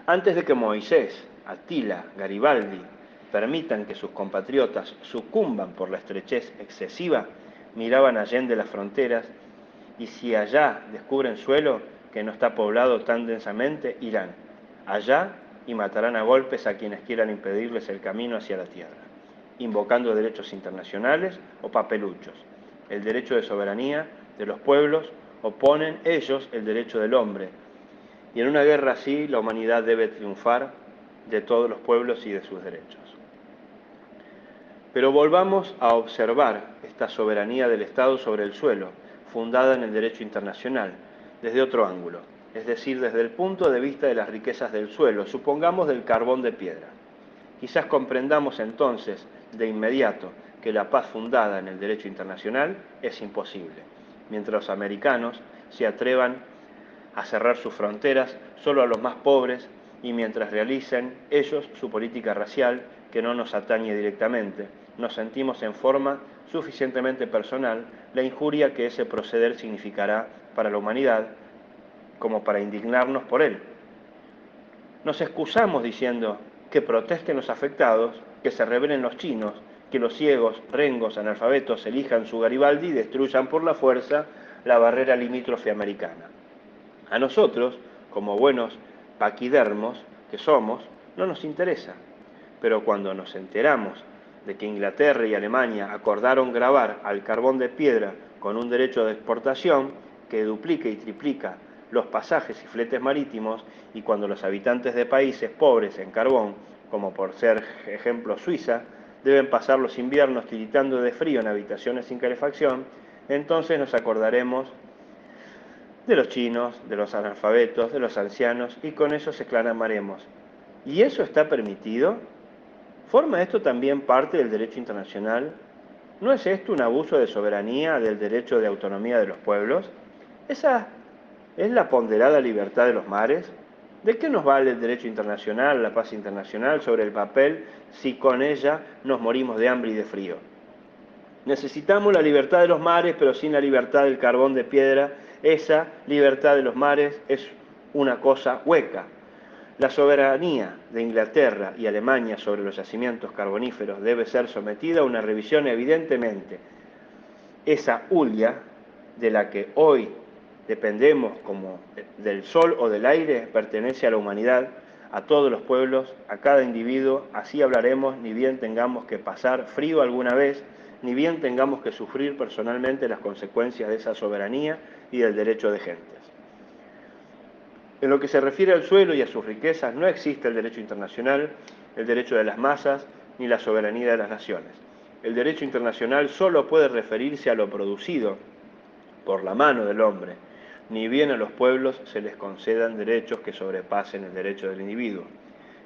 Antes de que Moisés, Atila, Garibaldi permitan que sus compatriotas sucumban por la estrechez excesiva, miraban allende las fronteras y si allá descubren suelo que no está poblado tan densamente, irán allá y matarán a golpes a quienes quieran impedirles el camino hacia la tierra, invocando derechos internacionales o papeluchos. El derecho de soberanía de los pueblos oponen ellos el derecho del hombre, y en una guerra así la humanidad debe triunfar de todos los pueblos y de sus derechos. Pero volvamos a observar esta soberanía del Estado sobre el suelo, fundada en el derecho internacional, desde otro ángulo, es decir, desde el punto de vista de las riquezas del suelo, supongamos del carbón de piedra. Quizás comprendamos entonces de inmediato que la paz fundada en el derecho internacional es imposible, mientras los americanos se atrevan a cerrar sus fronteras solo a los más pobres y mientras realicen ellos su política racial que no nos atañe directamente, nos sentimos en forma suficientemente personal la injuria que ese proceder significará para la humanidad como para indignarnos por él. Nos excusamos diciendo que protesten los afectados, que se rebelen los chinos, que los ciegos, rengos, analfabetos elijan su Garibaldi y destruyan por la fuerza la barrera limítrofe americana. A nosotros, como buenos paquidermos que somos, no nos interesa. Pero cuando nos enteramos de que Inglaterra y Alemania acordaron gravar al carbón de piedra con un derecho de exportación que duplica y triplica los pasajes y fletes marítimos, y cuando los habitantes de países pobres en carbón, como por ser ejemplo Suiza, deben pasar los inviernos tiritando de frío en habitaciones sin calefacción, entonces nos acordaremos de los chinos, de los analfabetos, de los ancianos, y con eso se clamaremos. ¿Y eso está permitido? ¿Forma esto también parte del derecho internacional? ¿No es esto un abuso de soberanía del derecho de autonomía de los pueblos? ¿Esa es la ponderada libertad de los mares? ¿De qué nos vale el derecho internacional, la paz internacional sobre el papel, si con ella nos morimos de hambre y de frío? Necesitamos la libertad de los mares, pero sin la libertad del carbón de piedra. Esa libertad de los mares es una cosa hueca. La soberanía de Inglaterra y Alemania sobre los yacimientos carboníferos debe ser sometida a una revisión evidentemente. Esa hulla de la que hoy dependemos como del sol o del aire pertenece a la humanidad, a todos los pueblos, a cada individuo. Así hablaremos, ni bien tengamos que pasar frío alguna vez, ni bien tengamos que sufrir personalmente las consecuencias de esa soberanía y del derecho de gentes. En lo que se refiere al suelo y a sus riquezas, no existe el derecho internacional, el derecho de las masas, ni la soberanía de las naciones. El derecho internacional solo puede referirse a lo producido por la mano del hombre, ni bien a los pueblos se les concedan derechos que sobrepasen el derecho del individuo.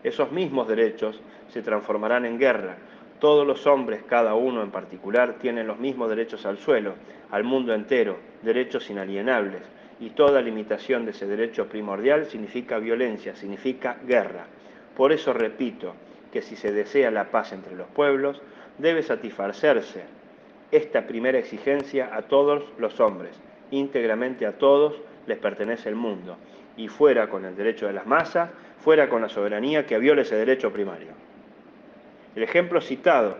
Esos mismos derechos se transformarán en guerra. Todos los hombres, cada uno en particular, tienen los mismos derechos al suelo, al mundo entero, derechos inalienables, y toda limitación de ese derecho primordial significa violencia, significa guerra. Por eso repito que si se desea la paz entre los pueblos, debe satisfacerse esta primera exigencia a todos los hombres, íntegramente a todos les pertenece el mundo, y fuera con el derecho de las masas, fuera con la soberanía que viole ese derecho primario. El ejemplo citado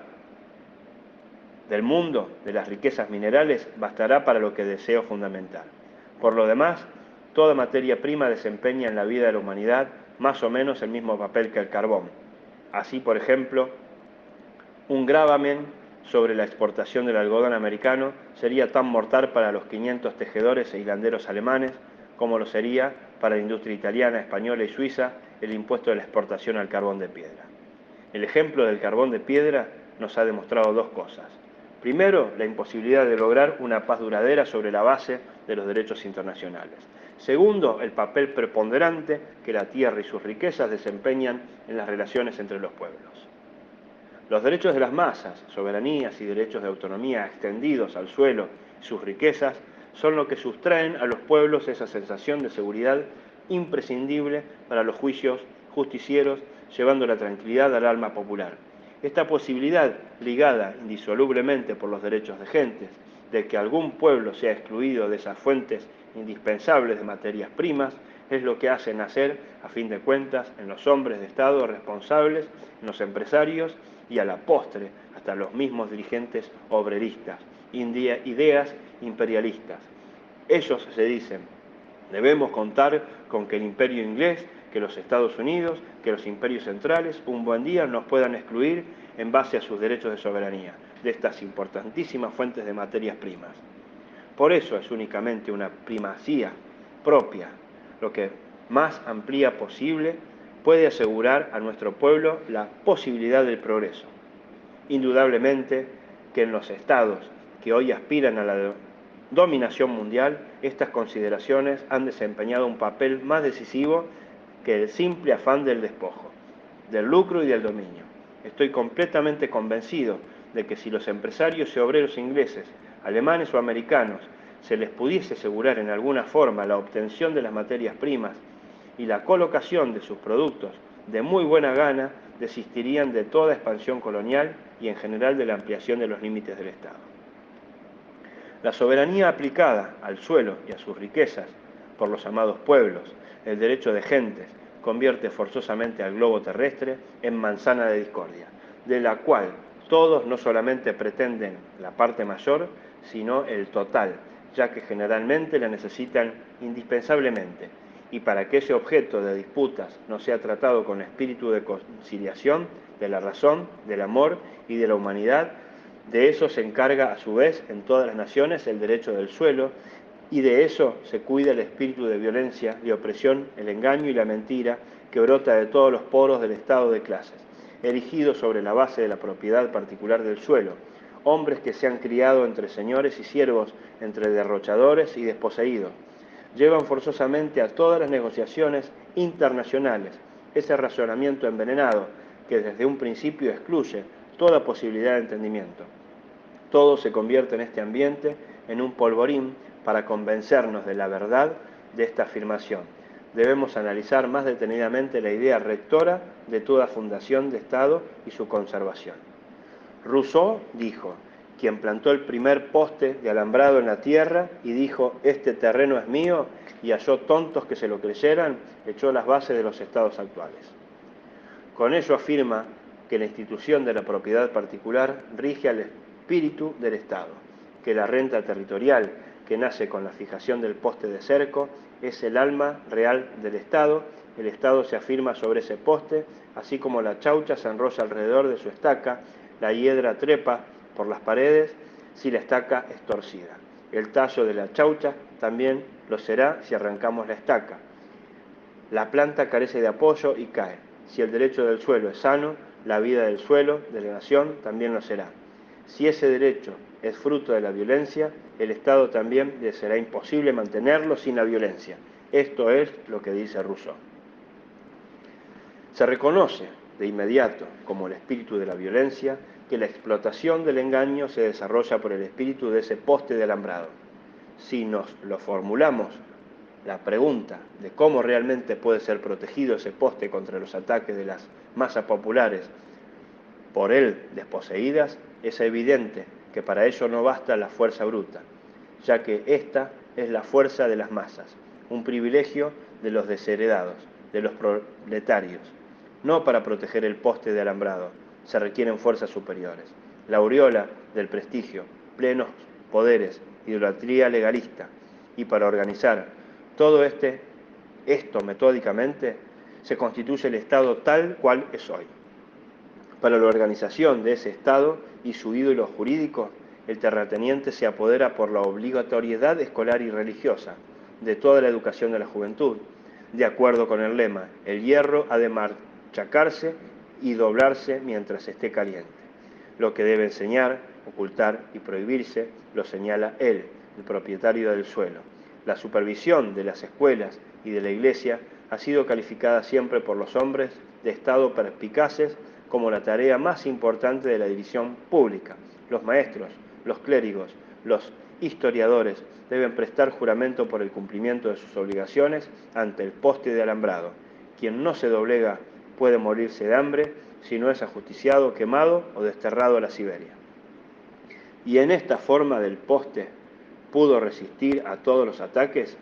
del mundo, de las riquezas minerales, bastará para lo que deseo fundamental. Por lo demás, toda materia prima desempeña en la vida de la humanidad más o menos el mismo papel que el carbón. Así, por ejemplo, un gravamen sobre la exportación del algodón americano sería tan mortal para los 500 tejedores e hilanderos alemanes como lo sería para la industria italiana, española y suiza el impuesto de la exportación al carbón de piedra. El ejemplo del carbón de piedra nos ha demostrado dos cosas. Primero, la imposibilidad de lograr una paz duradera sobre la base de los derechos internacionales. Segundo, el papel preponderante que la tierra y sus riquezas desempeñan en las relaciones entre los pueblos. Los derechos de las masas, soberanías y derechos de autonomía extendidos al suelo y sus riquezas son lo que sustraen a los pueblos esa sensación de seguridad imprescindible para los juicios justicieros, llevando la tranquilidad al alma popular. Esta posibilidad, ligada indisolublemente por los derechos de gentes, de que algún pueblo sea excluido de esas fuentes indispensables de materias primas, es lo que hace nacer, a fin de cuentas, en los hombres de Estado responsables, en los empresarios y a la postre, hasta los mismos dirigentes obreristas, ideas imperialistas. Ellos se dicen: debemos contar con que el imperio inglés, que los Estados Unidos, que los imperios centrales, un buen día nos puedan excluir en base a sus derechos de soberanía de estas importantísimas fuentes de materias primas. Por eso es únicamente una primacía propia, lo que más amplia posible puede asegurar a nuestro pueblo la posibilidad del progreso. Indudablemente que en los estados que hoy aspiran a la dominación mundial, estas consideraciones han desempeñado un papel más decisivo que el simple afán del despojo, del lucro y del dominio. Estoy completamente convencido de que si los empresarios y obreros ingleses, alemanes o americanos se les pudiese asegurar en alguna forma la obtención de las materias primas y la colocación de sus productos de muy buena gana, desistirían de toda expansión colonial y en general de la ampliación de los límites del Estado. La soberanía aplicada al suelo y a sus riquezas por los amados pueblos, el derecho de gentes, convierte forzosamente al globo terrestre en manzana de discordia, de la cual todos no solamente pretenden la parte mayor, sino el total, ya que generalmente la necesitan indispensablemente, y para que ese objeto de disputas no sea tratado con espíritu de conciliación, de la razón, del amor y de la humanidad, de eso se encarga a su vez en todas las naciones el derecho del suelo, y de eso se cuida el espíritu de violencia, de opresión, el engaño y la mentira que brota de todos los poros del estado de clases, erigido sobre la base de la propiedad particular del suelo, hombres que se han criado entre señores y siervos, entre derrochadores y desposeídos, llevan forzosamente a todas las negociaciones internacionales ese razonamiento envenenado que desde un principio excluye toda posibilidad de entendimiento. Todo se convierte en este ambiente en un polvorín para convencernos de la verdad de esta afirmación. Debemos analizar más detenidamente la idea rectora de toda fundación de Estado y su conservación. Rousseau dijo: quien plantó el primer poste de alambrado en la tierra y dijo: este terreno es mío, y halló tontos que se lo creyeran, echó las bases de los estados actuales. Con ello afirma que la institución de la propiedad particular rige al espíritu del Estado, que la renta territorial que nace con la fijación del poste de cerco es el alma real del Estado. El Estado se afirma sobre ese poste, así como la chaucha se enrolla alrededor de su estaca, la hiedra trepa por las paredes si la estaca es torcida. El tallo de la chaucha también lo será si arrancamos la estaca. La planta carece de apoyo y cae. Si el derecho del suelo es sano, la vida del suelo, de la nación, también lo será. Si ese derecho es fruto de la violencia, el Estado también le será imposible mantenerlo sin la violencia. Esto es lo que dice Rousseau. Se reconoce de inmediato como el espíritu de la violencia que la explotación del engaño se desarrolla por el espíritu de ese poste de alambrado. Si nos lo formulamos la pregunta de cómo realmente puede ser protegido ese poste contra los ataques de las masas populares por él desposeídas, es evidente que para ello no basta la fuerza bruta, ya que esta es la fuerza de las masas, un privilegio de los desheredados, de los proletarios. No para proteger el poste de alambrado se requieren fuerzas superiores. La aureola del prestigio, plenos poderes, idolatría legalista, y para organizar todo esto metódicamente, se constituye el Estado tal cual es hoy. Para la organización de ese Estado y su ídolo jurídico, el terrateniente se apodera por la obligatoriedad escolar y religiosa de toda la educación de la juventud, de acuerdo con el lema: el hierro ha de machacarse y doblarse mientras esté caliente. Lo que debe enseñar, ocultar y prohibirse lo señala él, el propietario del suelo. La supervisión de las escuelas y de la Iglesia ha sido calificada siempre por los hombres de Estado perspicaces como la tarea más importante de la división pública. Los maestros, los clérigos, los historiadores deben prestar juramento por el cumplimiento de sus obligaciones ante el poste de alambrado. Quien no se doblega puede morirse de hambre si no es ajusticiado, quemado o desterrado a la Siberia. Y en esta forma del poste pudo resistir a todos los ataques,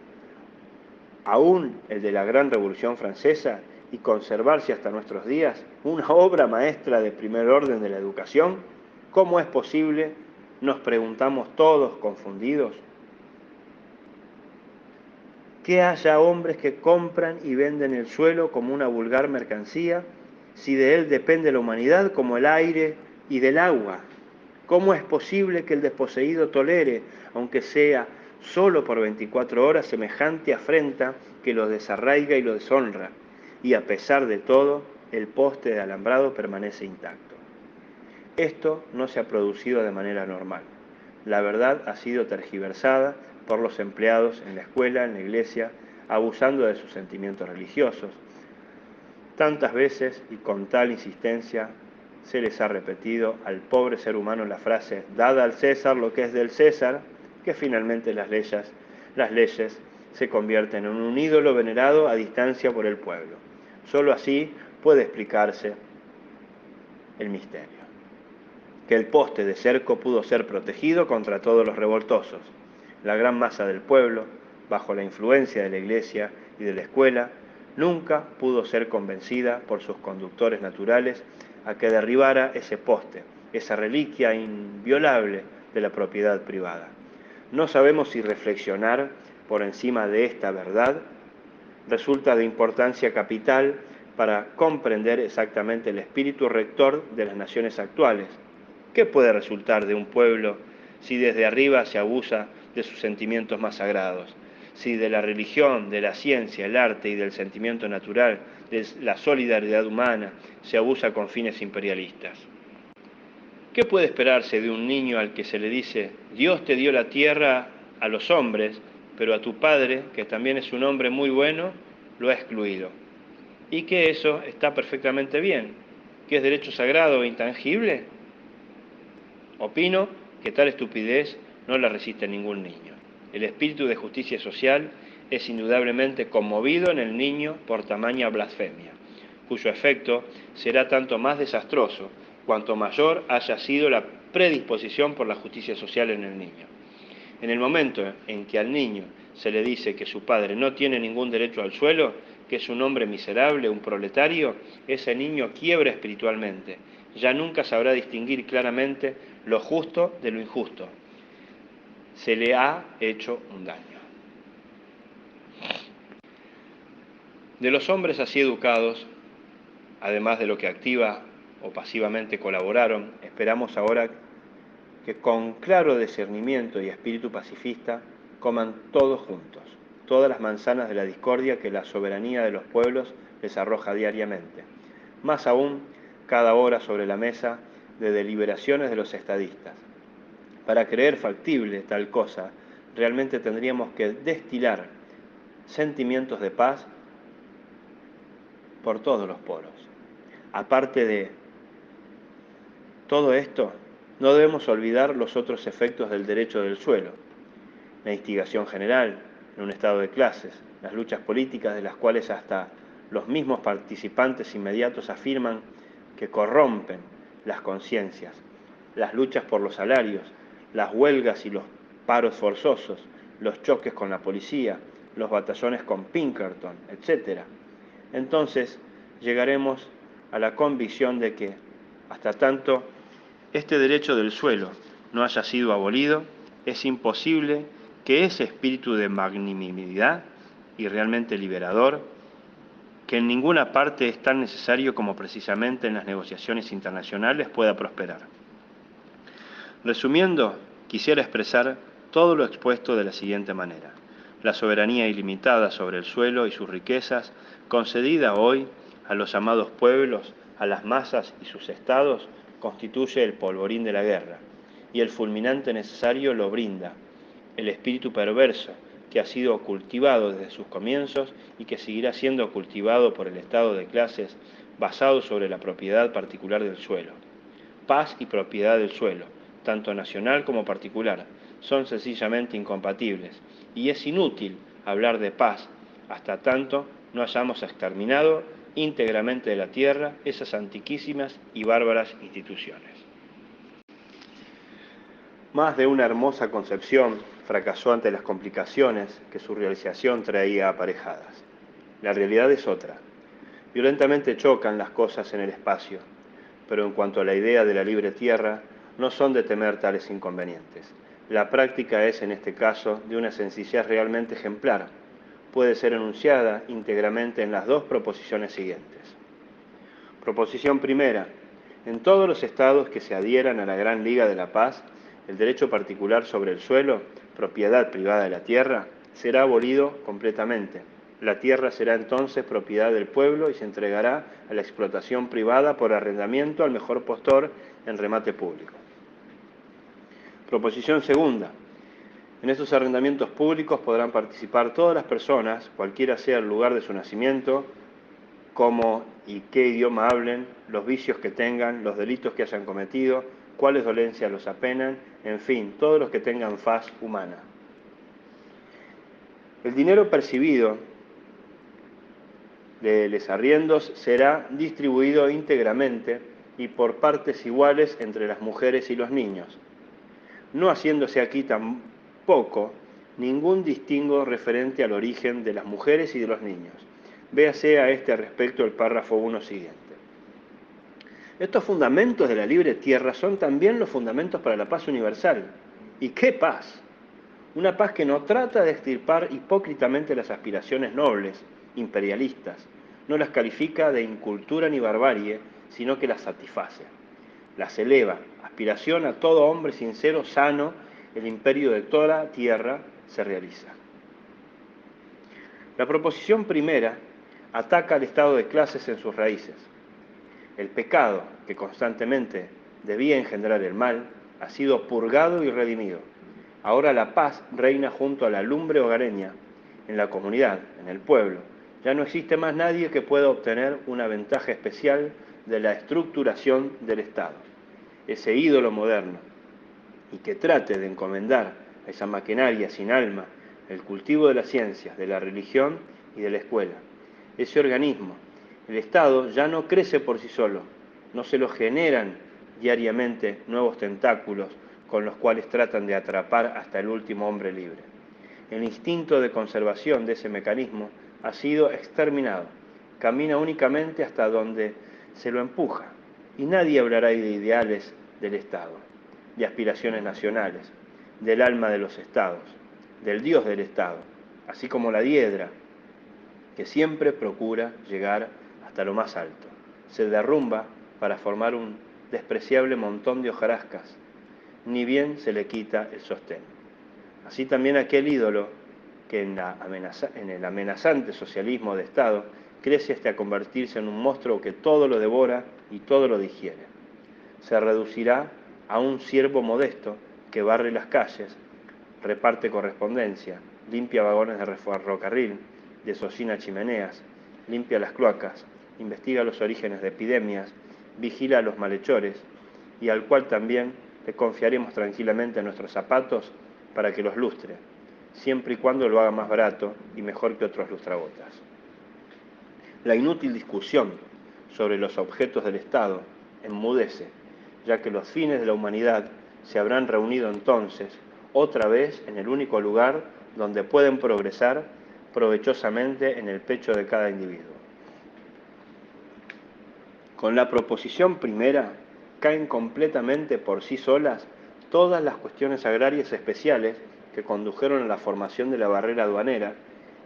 aún el de la Gran Revolución Francesa, y conservarse hasta nuestros días una obra maestra de primer orden de la educación. ¿Cómo es posible? Nos preguntamos todos confundidos. Que haya hombres que compran y venden el suelo como una vulgar mercancía, si de él depende la humanidad como el aire y del agua. ¿Cómo es posible que el desposeído tolere, aunque sea solo por 24 horas, semejante afrenta que lo desarraiga y lo deshonra? Y a pesar de todo, el poste de alambrado permanece intacto. Esto no se ha producido de manera normal. La verdad ha sido tergiversada por los empleados en la escuela, en la iglesia, abusando de sus sentimientos religiosos. Tantas veces y con tal insistencia se les ha repetido al pobre ser humano la frase «dada al César lo que es del César», que finalmente las leyes se convierten en un ídolo venerado a distancia por el pueblo. Solo así puede explicarse el misterio. Que el poste de cerco pudo ser protegido contra todos los revoltosos. La gran masa del pueblo, bajo la influencia de la iglesia y de la escuela, nunca pudo ser convencida por sus conductores naturales a que derribara ese poste, esa reliquia inviolable de la propiedad privada. No sabemos si reflexionar por encima de esta verdad resulta de importancia capital para comprender exactamente el espíritu rector de las naciones actuales. ¿Qué puede resultar de un pueblo si desde arriba se abusa de sus sentimientos más sagrados? Si de la religión, de la ciencia, el arte y del sentimiento natural, de la solidaridad humana, se abusa con fines imperialistas. ¿Qué puede esperarse de un niño al que se le dice, Dios te dio la tierra a los hombres, pero a tu padre, que también es un hombre muy bueno, lo ha excluido? Y que eso está perfectamente bien, que es derecho sagrado e intangible. Opino que tal estupidez no la resiste ningún niño. El espíritu de justicia social es indudablemente conmovido en el niño por tamaña blasfemia, cuyo efecto será tanto más desastroso cuanto mayor haya sido la predisposición por la justicia social en el niño. En el momento en que al niño se le dice que su padre no tiene ningún derecho al suelo, que es un hombre miserable, un proletario, ese niño quiebra espiritualmente. Ya nunca sabrá distinguir claramente lo justo de lo injusto. Se le ha hecho un daño. De los hombres así educados, además de lo que activa o pasivamente colaboraron, esperamos ahora que con claro discernimiento y espíritu pacifista coman todos juntos, todas las manzanas de la discordia que la soberanía de los pueblos les arroja diariamente. Más aún, cada hora sobre la mesa de deliberaciones de los estadistas. Para creer factible tal cosa, realmente tendríamos que destilar sentimientos de paz por todos los poros. Aparte de todo esto, no debemos olvidar los otros efectos del derecho del suelo, la instigación general en un estado de clases, las luchas políticas de las cuales hasta los mismos participantes inmediatos afirman que corrompen las conciencias, las luchas por los salarios, las huelgas y los paros forzosos, los choques con la policía, los batallones con Pinkerton, etc. Entonces llegaremos a la convicción de que, hasta tanto este derecho del suelo no haya sido abolido, es imposible que ese espíritu de magnanimidad y realmente liberador, que en ninguna parte es tan necesario como precisamente en las negociaciones internacionales, pueda prosperar. Resumiendo, quisiera expresar todo lo expuesto de la siguiente manera. La soberanía ilimitada sobre el suelo y sus riquezas, concedida hoy a los amados pueblos, a las masas y sus estados, constituye el polvorín de la guerra, y el fulminante necesario lo brinda el espíritu perverso que ha sido cultivado desde sus comienzos y que seguirá siendo cultivado por el estado de clases basado sobre la propiedad particular del suelo. Paz y propiedad del suelo, tanto nacional como particular, son sencillamente incompatibles, y es inútil hablar de paz hasta tanto no hayamos exterminado íntegramente de la tierra esas antiquísimas y bárbaras instituciones. Más de una hermosa concepción fracasó ante las complicaciones que su realización traía aparejadas. La realidad es otra. Violentamente chocan las cosas en el espacio, pero en cuanto a la idea de la libre tierra, no son de temer tales inconvenientes. La práctica es, en este caso, de una sencillez realmente ejemplar. Puede ser enunciada íntegramente en las dos proposiciones siguientes. Proposición primera. En todos los estados que se adhieran a la Gran Liga de la Paz, el derecho particular sobre el suelo, propiedad privada de la tierra, será abolido completamente. La tierra será entonces propiedad del pueblo y se entregará a la explotación privada por arrendamiento al mejor postor en remate público. Proposición segunda. En estos arrendamientos públicos podrán participar todas las personas, cualquiera sea el lugar de su nacimiento, cómo y qué idioma hablen, los vicios que tengan, los delitos que hayan cometido, cuáles dolencias los apenan, en fin, todos los que tengan faz humana. El dinero percibido de los arriendos será distribuido íntegramente y por partes iguales entre las mujeres y los niños, no haciéndose aquí tampoco ningún distingo referente al origen de las mujeres y de los niños. Véase a este respecto el párrafo 1 siguiente. Estos fundamentos de la libre tierra son también los fundamentos para la paz universal. ¿Y qué paz? Una paz que no trata de extirpar hipócritamente las aspiraciones nobles, imperialistas, no las califica de incultura ni barbarie, sino que las satisface. Las eleva, aspiración a todo hombre sincero, sano, el imperio de toda la tierra se realiza. La proposición primera ataca al estado de clases en sus raíces. El pecado, que constantemente debía engendrar el mal, ha sido purgado y redimido. Ahora la paz reina junto a la lumbre hogareña, en la comunidad, en el pueblo. Ya no existe más nadie que pueda obtener una ventaja especial de la estructuración del Estado. Ese ídolo moderno, y que trate de encomendar a esa maquinaria sin alma el cultivo de las ciencias, de la religión y de la escuela. Ese organismo, el Estado, ya no crece por sí solo, no se lo generan diariamente nuevos tentáculos con los cuales tratan de atrapar hasta el último hombre libre. El instinto de conservación de ese mecanismo ha sido exterminado, camina únicamente hasta donde se lo empuja, y nadie hablará de ideales del Estado, de aspiraciones nacionales, del alma de los Estados, del Dios del Estado, así como la diedra, que siempre procura llegar hasta lo más alto. Se derrumba para formar un despreciable montón de hojarascas, ni bien se le quita el sostén. Así también aquel ídolo que en el amenazante socialismo de Estado crece hasta convertirse en un monstruo que todo lo devora y todo lo digiere. Se reducirá a un siervo modesto que barre las calles, reparte correspondencia, limpia vagones de ferrocarril, desocina chimeneas, limpia las cloacas, investiga los orígenes de epidemias, vigila a los malhechores y al cual también le confiaremos tranquilamente nuestros zapatos para que los lustre, siempre y cuando lo haga más barato y mejor que otros lustrabotas. La inútil discusión sobre los objetos del Estado enmudece, ya que los fines de la humanidad se habrán reunido entonces otra vez en el único lugar donde pueden progresar provechosamente en el pecho de cada individuo. Con la proposición primera caen completamente por sí solas todas las cuestiones agrarias especiales que condujeron a la formación de la barrera aduanera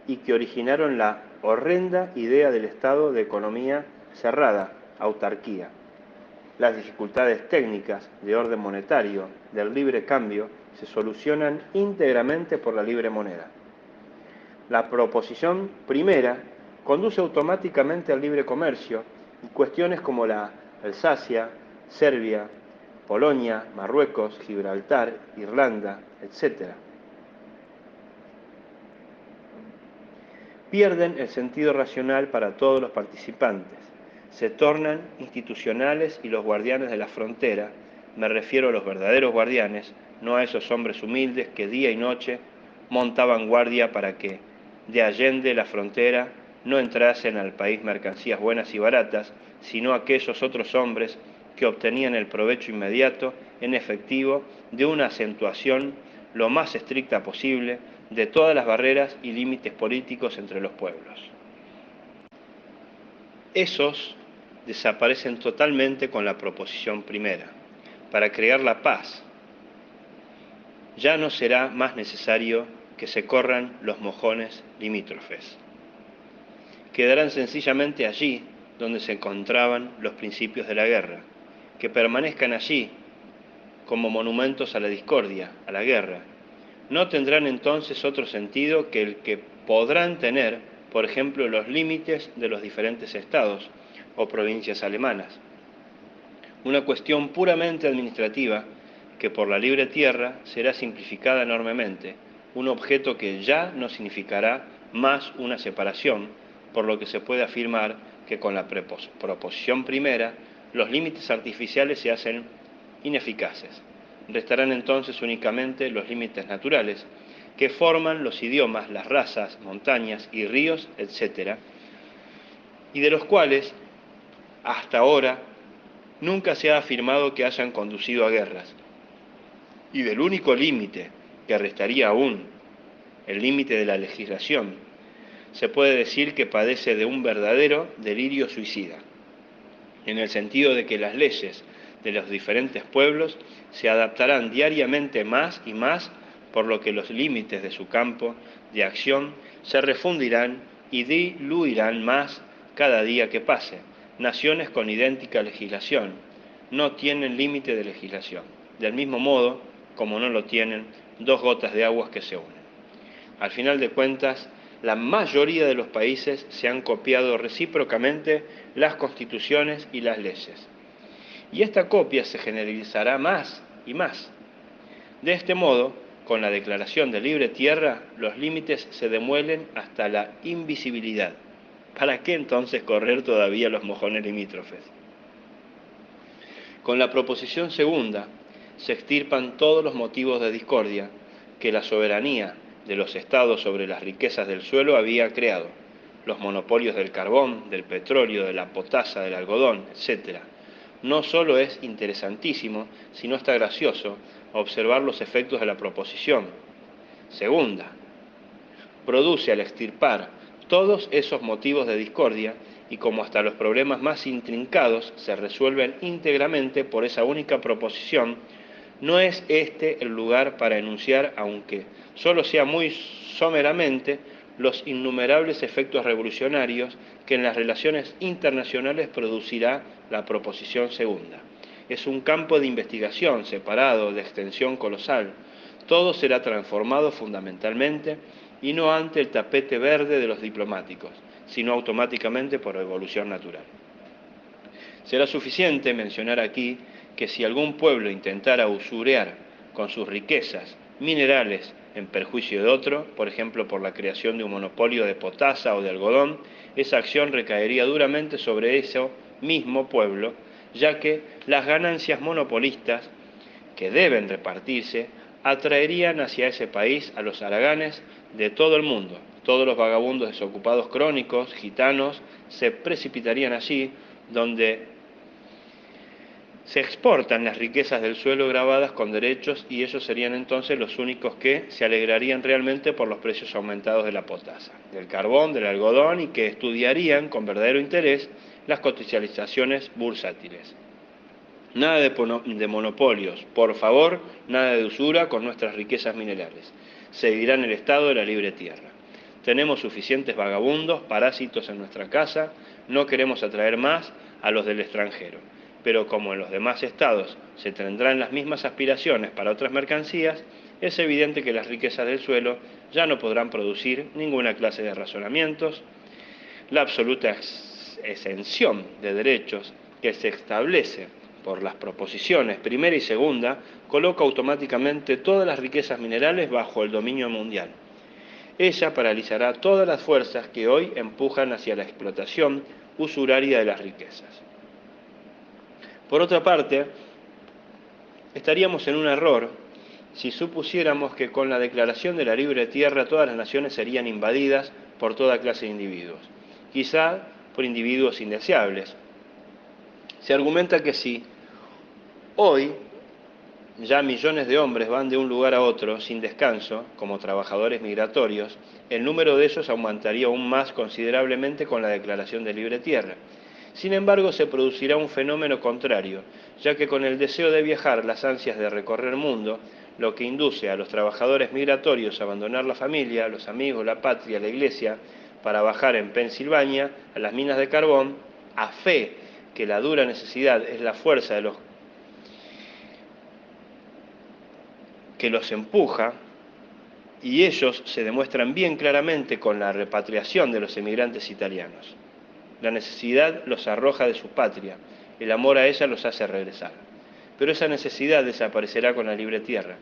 y que originaron la horrenda idea del Estado de economía cerrada, autarquía. Las dificultades técnicas de orden monetario del libre cambio se solucionan íntegramente por la libre moneda. La proposición primera conduce automáticamente al libre comercio y cuestiones como la Alsacia, Serbia, Polonia, Marruecos, Gibraltar, Irlanda, etc. pierden el sentido racional para todos los participantes, se tornan institucionales y los guardianes de la frontera, me refiero a los verdaderos guardianes, no a esos hombres humildes que día y noche montaban guardia para que, de allende la frontera, no entrasen al país mercancías buenas y baratas, sino aquellos otros hombres que obtenían el provecho inmediato, en efectivo, de una acentuación lo más estricta posible de todas las barreras y límites políticos entre los pueblos. Esos desaparecen totalmente con la proposición primera. Para crear la paz, ya no será más necesario que se corran los mojones limítrofes. Quedarán sencillamente allí donde se encontraban los principios de la guerra, que permanezcan allí como monumentos a la discordia, a la guerra. No tendrán entonces otro sentido que el que podrán tener, por ejemplo, los límites de los diferentes estados o provincias alemanas. Una cuestión puramente administrativa que por la libre tierra será simplificada enormemente, un objeto que ya no significará más una separación, por lo que se puede afirmar que con la proposición primera los límites artificiales se hacen ineficaces. Restarán entonces únicamente los límites naturales, que forman los idiomas, las razas, montañas y ríos, etc., y de los cuales, hasta ahora, nunca se ha afirmado que hayan conducido a guerras. Y del único límite que restaría aún, el límite de la legislación, se puede decir que padece de un verdadero delirio suicida, en el sentido de que las leyes de los diferentes pueblos se adaptarán diariamente más y más, por lo que los límites de su campo de acción se refundirán y diluirán más cada día que pase. Naciones con idéntica legislación no tienen límite de legislación, del mismo modo como no lo tienen dos gotas de agua que se unen. Al final de cuentas, la mayoría de los países se han copiado recíprocamente las constituciones y las leyes. Y esta copia se generalizará más y más. De este modo, con la declaración de libre tierra, los límites se demuelen hasta la invisibilidad. ¿Para qué entonces correr todavía los mojones limítrofes? Con la proposición segunda, se extirpan todos los motivos de discordia que la soberanía de los estados sobre las riquezas del suelo había creado, los monopolios del carbón, del petróleo, de la potasa, del algodón, etc. No solo es interesantísimo, sino está gracioso observar los efectos de la proposición segunda. Produce al extirpar todos esos motivos de discordia, y como hasta los problemas más intrincados se resuelven íntegramente por esa única proposición, no es este el lugar para enunciar, aunque solo sea muy someramente, los innumerables efectos revolucionarios que en las relaciones internacionales producirá la proposición segunda. Es un campo de investigación separado, de extensión colosal. Todo será transformado fundamentalmente y no ante el tapete verde de los diplomáticos, sino automáticamente por evolución natural. Será suficiente mencionar aquí que si algún pueblo intentara usurear con sus riquezas minerales en perjuicio de otro, por ejemplo por la creación de un monopolio de potasa o de algodón, esa acción recaería duramente sobre ese mismo pueblo, ya que las ganancias monopolistas que deben repartirse atraerían hacia ese país a los haraganes de todo el mundo. Todos los vagabundos desocupados crónicos, gitanos, se precipitarían allí, donde se exportan las riquezas del suelo grabadas con derechos, y ellos serían entonces los únicos que se alegrarían realmente por los precios aumentados de la potasa, del carbón, del algodón, y que estudiarían con verdadero interés las cotizaciones bursátiles. Nada de monopolios, por favor, nada de usura con nuestras riquezas minerales. Seguirá en el estado de la libre tierra. Tenemos suficientes vagabundos, parásitos en nuestra casa, no queremos atraer más a los del extranjero. Pero como en los demás estados se tendrán las mismas aspiraciones para otras mercancías, es evidente que las riquezas del suelo ya no podrán producir ninguna clase de razonamientos. La absoluta exención de derechos que se establece por las proposiciones primera y segunda coloca automáticamente todas las riquezas minerales bajo el dominio mundial. Ella paralizará todas las fuerzas que hoy empujan hacia la explotación usuraria de las riquezas. Por otra parte, estaríamos en un error si supusiéramos que con la declaración de la libre tierra todas las naciones serían invadidas por toda clase de individuos. quizá por individuos indeseables. Se argumenta que si hoy ya millones de hombres van de un lugar a otro sin descanso, como trabajadores migratorios, el número de ellos aumentaría aún más considerablemente con la declaración de libre tierra. Sin embargo, se producirá un fenómeno contrario, ya que con el deseo de viajar, las ansias de recorrer el mundo, lo que induce a los trabajadores migratorios a abandonar la familia, los amigos, la patria, la iglesia, para bajar en Pensilvania a las minas de carbón, a fe que la dura necesidad es la fuerza de los que los empuja, y ellos se demuestran bien claramente con la repatriación de los emigrantes italianos. La necesidad los arroja de su patria, el amor a ella los hace regresar. Pero esa necesidad desaparecerá con la libre tierra.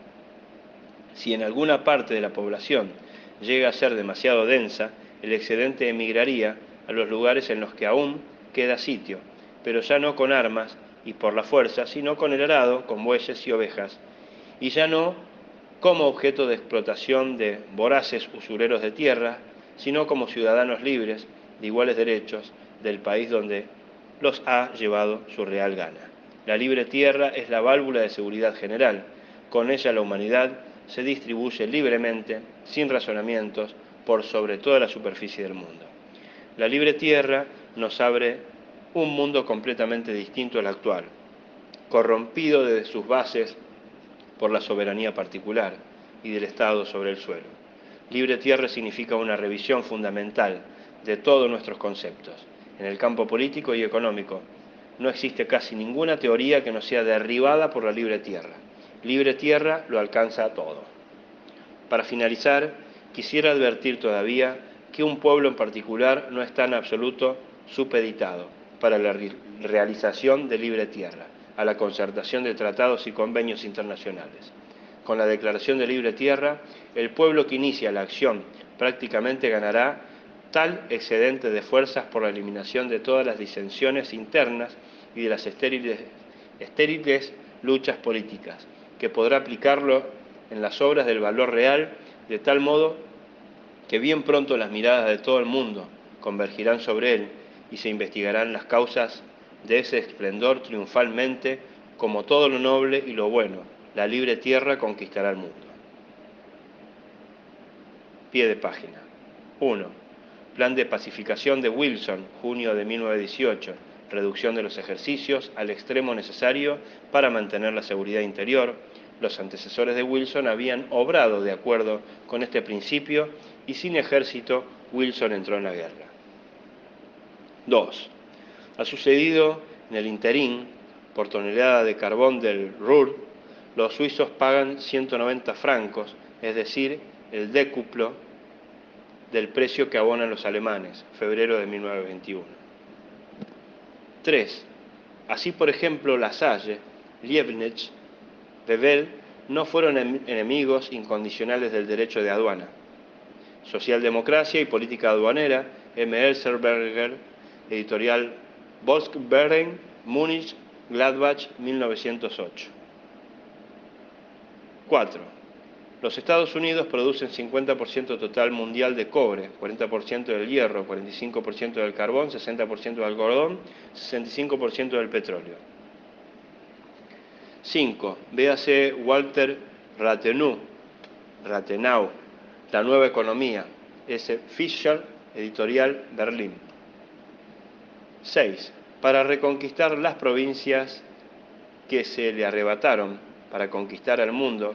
Si en alguna parte de la población llega a ser demasiado densa, el excedente emigraría a los lugares en los que aún queda sitio, pero ya no con armas y por la fuerza, sino con el arado, con bueyes y ovejas, y ya no como objeto de explotación de voraces usureros de tierra, sino como ciudadanos libres, de iguales derechos, del país donde los ha llevado su real gana. La libre tierra es la válvula de seguridad general. Con ella la humanidad se distribuye libremente, sin razonamientos, por sobre toda la superficie del mundo. La libre tierra nos abre un mundo completamente distinto al actual, corrompido desde sus bases por la soberanía particular y del Estado sobre el suelo. Libre tierra significa una revisión fundamental de todos nuestros conceptos. En el campo político y económico no existe casi ninguna teoría que no sea derribada por la libre tierra. Libre tierra lo alcanza todo. Para finalizar, quisiera advertir todavía que un pueblo en particular no está en absoluto supeditado para la realización de libre tierra, a la concertación de tratados y convenios internacionales. Con la declaración de libre tierra, el pueblo que inicia la acción prácticamente ganará tal excedente de fuerzas por la eliminación de todas las disensiones internas y de las estériles luchas políticas, que podrá aplicarlo en las obras del valor real, de tal modo que bien pronto las miradas de todo el mundo convergirán sobre él y se investigarán las causas de ese esplendor triunfalmente, como todo lo noble y lo bueno, la libre tierra conquistará el mundo. Pie de página. 1. Plan de pacificación de Wilson, junio de 1918. Reducción de los ejercicios al extremo necesario para mantener la seguridad interior. Los antecesores de Wilson habían obrado de acuerdo con este principio y sin ejército Wilson entró en la guerra. 2. Ha sucedido en el interín, por tonelada de carbón del Ruhr, los suizos pagan 190 francos, es decir, el décuplo del precio que abonan los alemanes, febrero de 1921. 3. Así, por ejemplo, Lasalle, Liebknecht, Bebel no fueron enemigos incondicionales del derecho de aduana. Socialdemocracia y política aduanera, M. Elserberger, editorial Volkswagen, Múnich, Gladbach, 1908. 4. Los Estados Unidos producen 50% total mundial de cobre, 40% del hierro, 45% del carbón, 60% del algodón, 65% del petróleo. 5. Véase Walter Rathenau, La nueva economía, S. Fischer, editorial Berlín. 6. Para reconquistar las provincias que se le arrebataron para conquistar al mundo,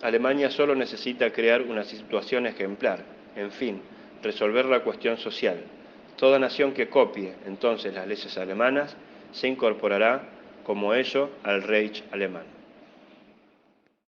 Alemania solo necesita crear una situación ejemplar, en fin, resolver la cuestión social. Toda nación que copie entonces las leyes alemanas se incorporará como ello al Reich alemán.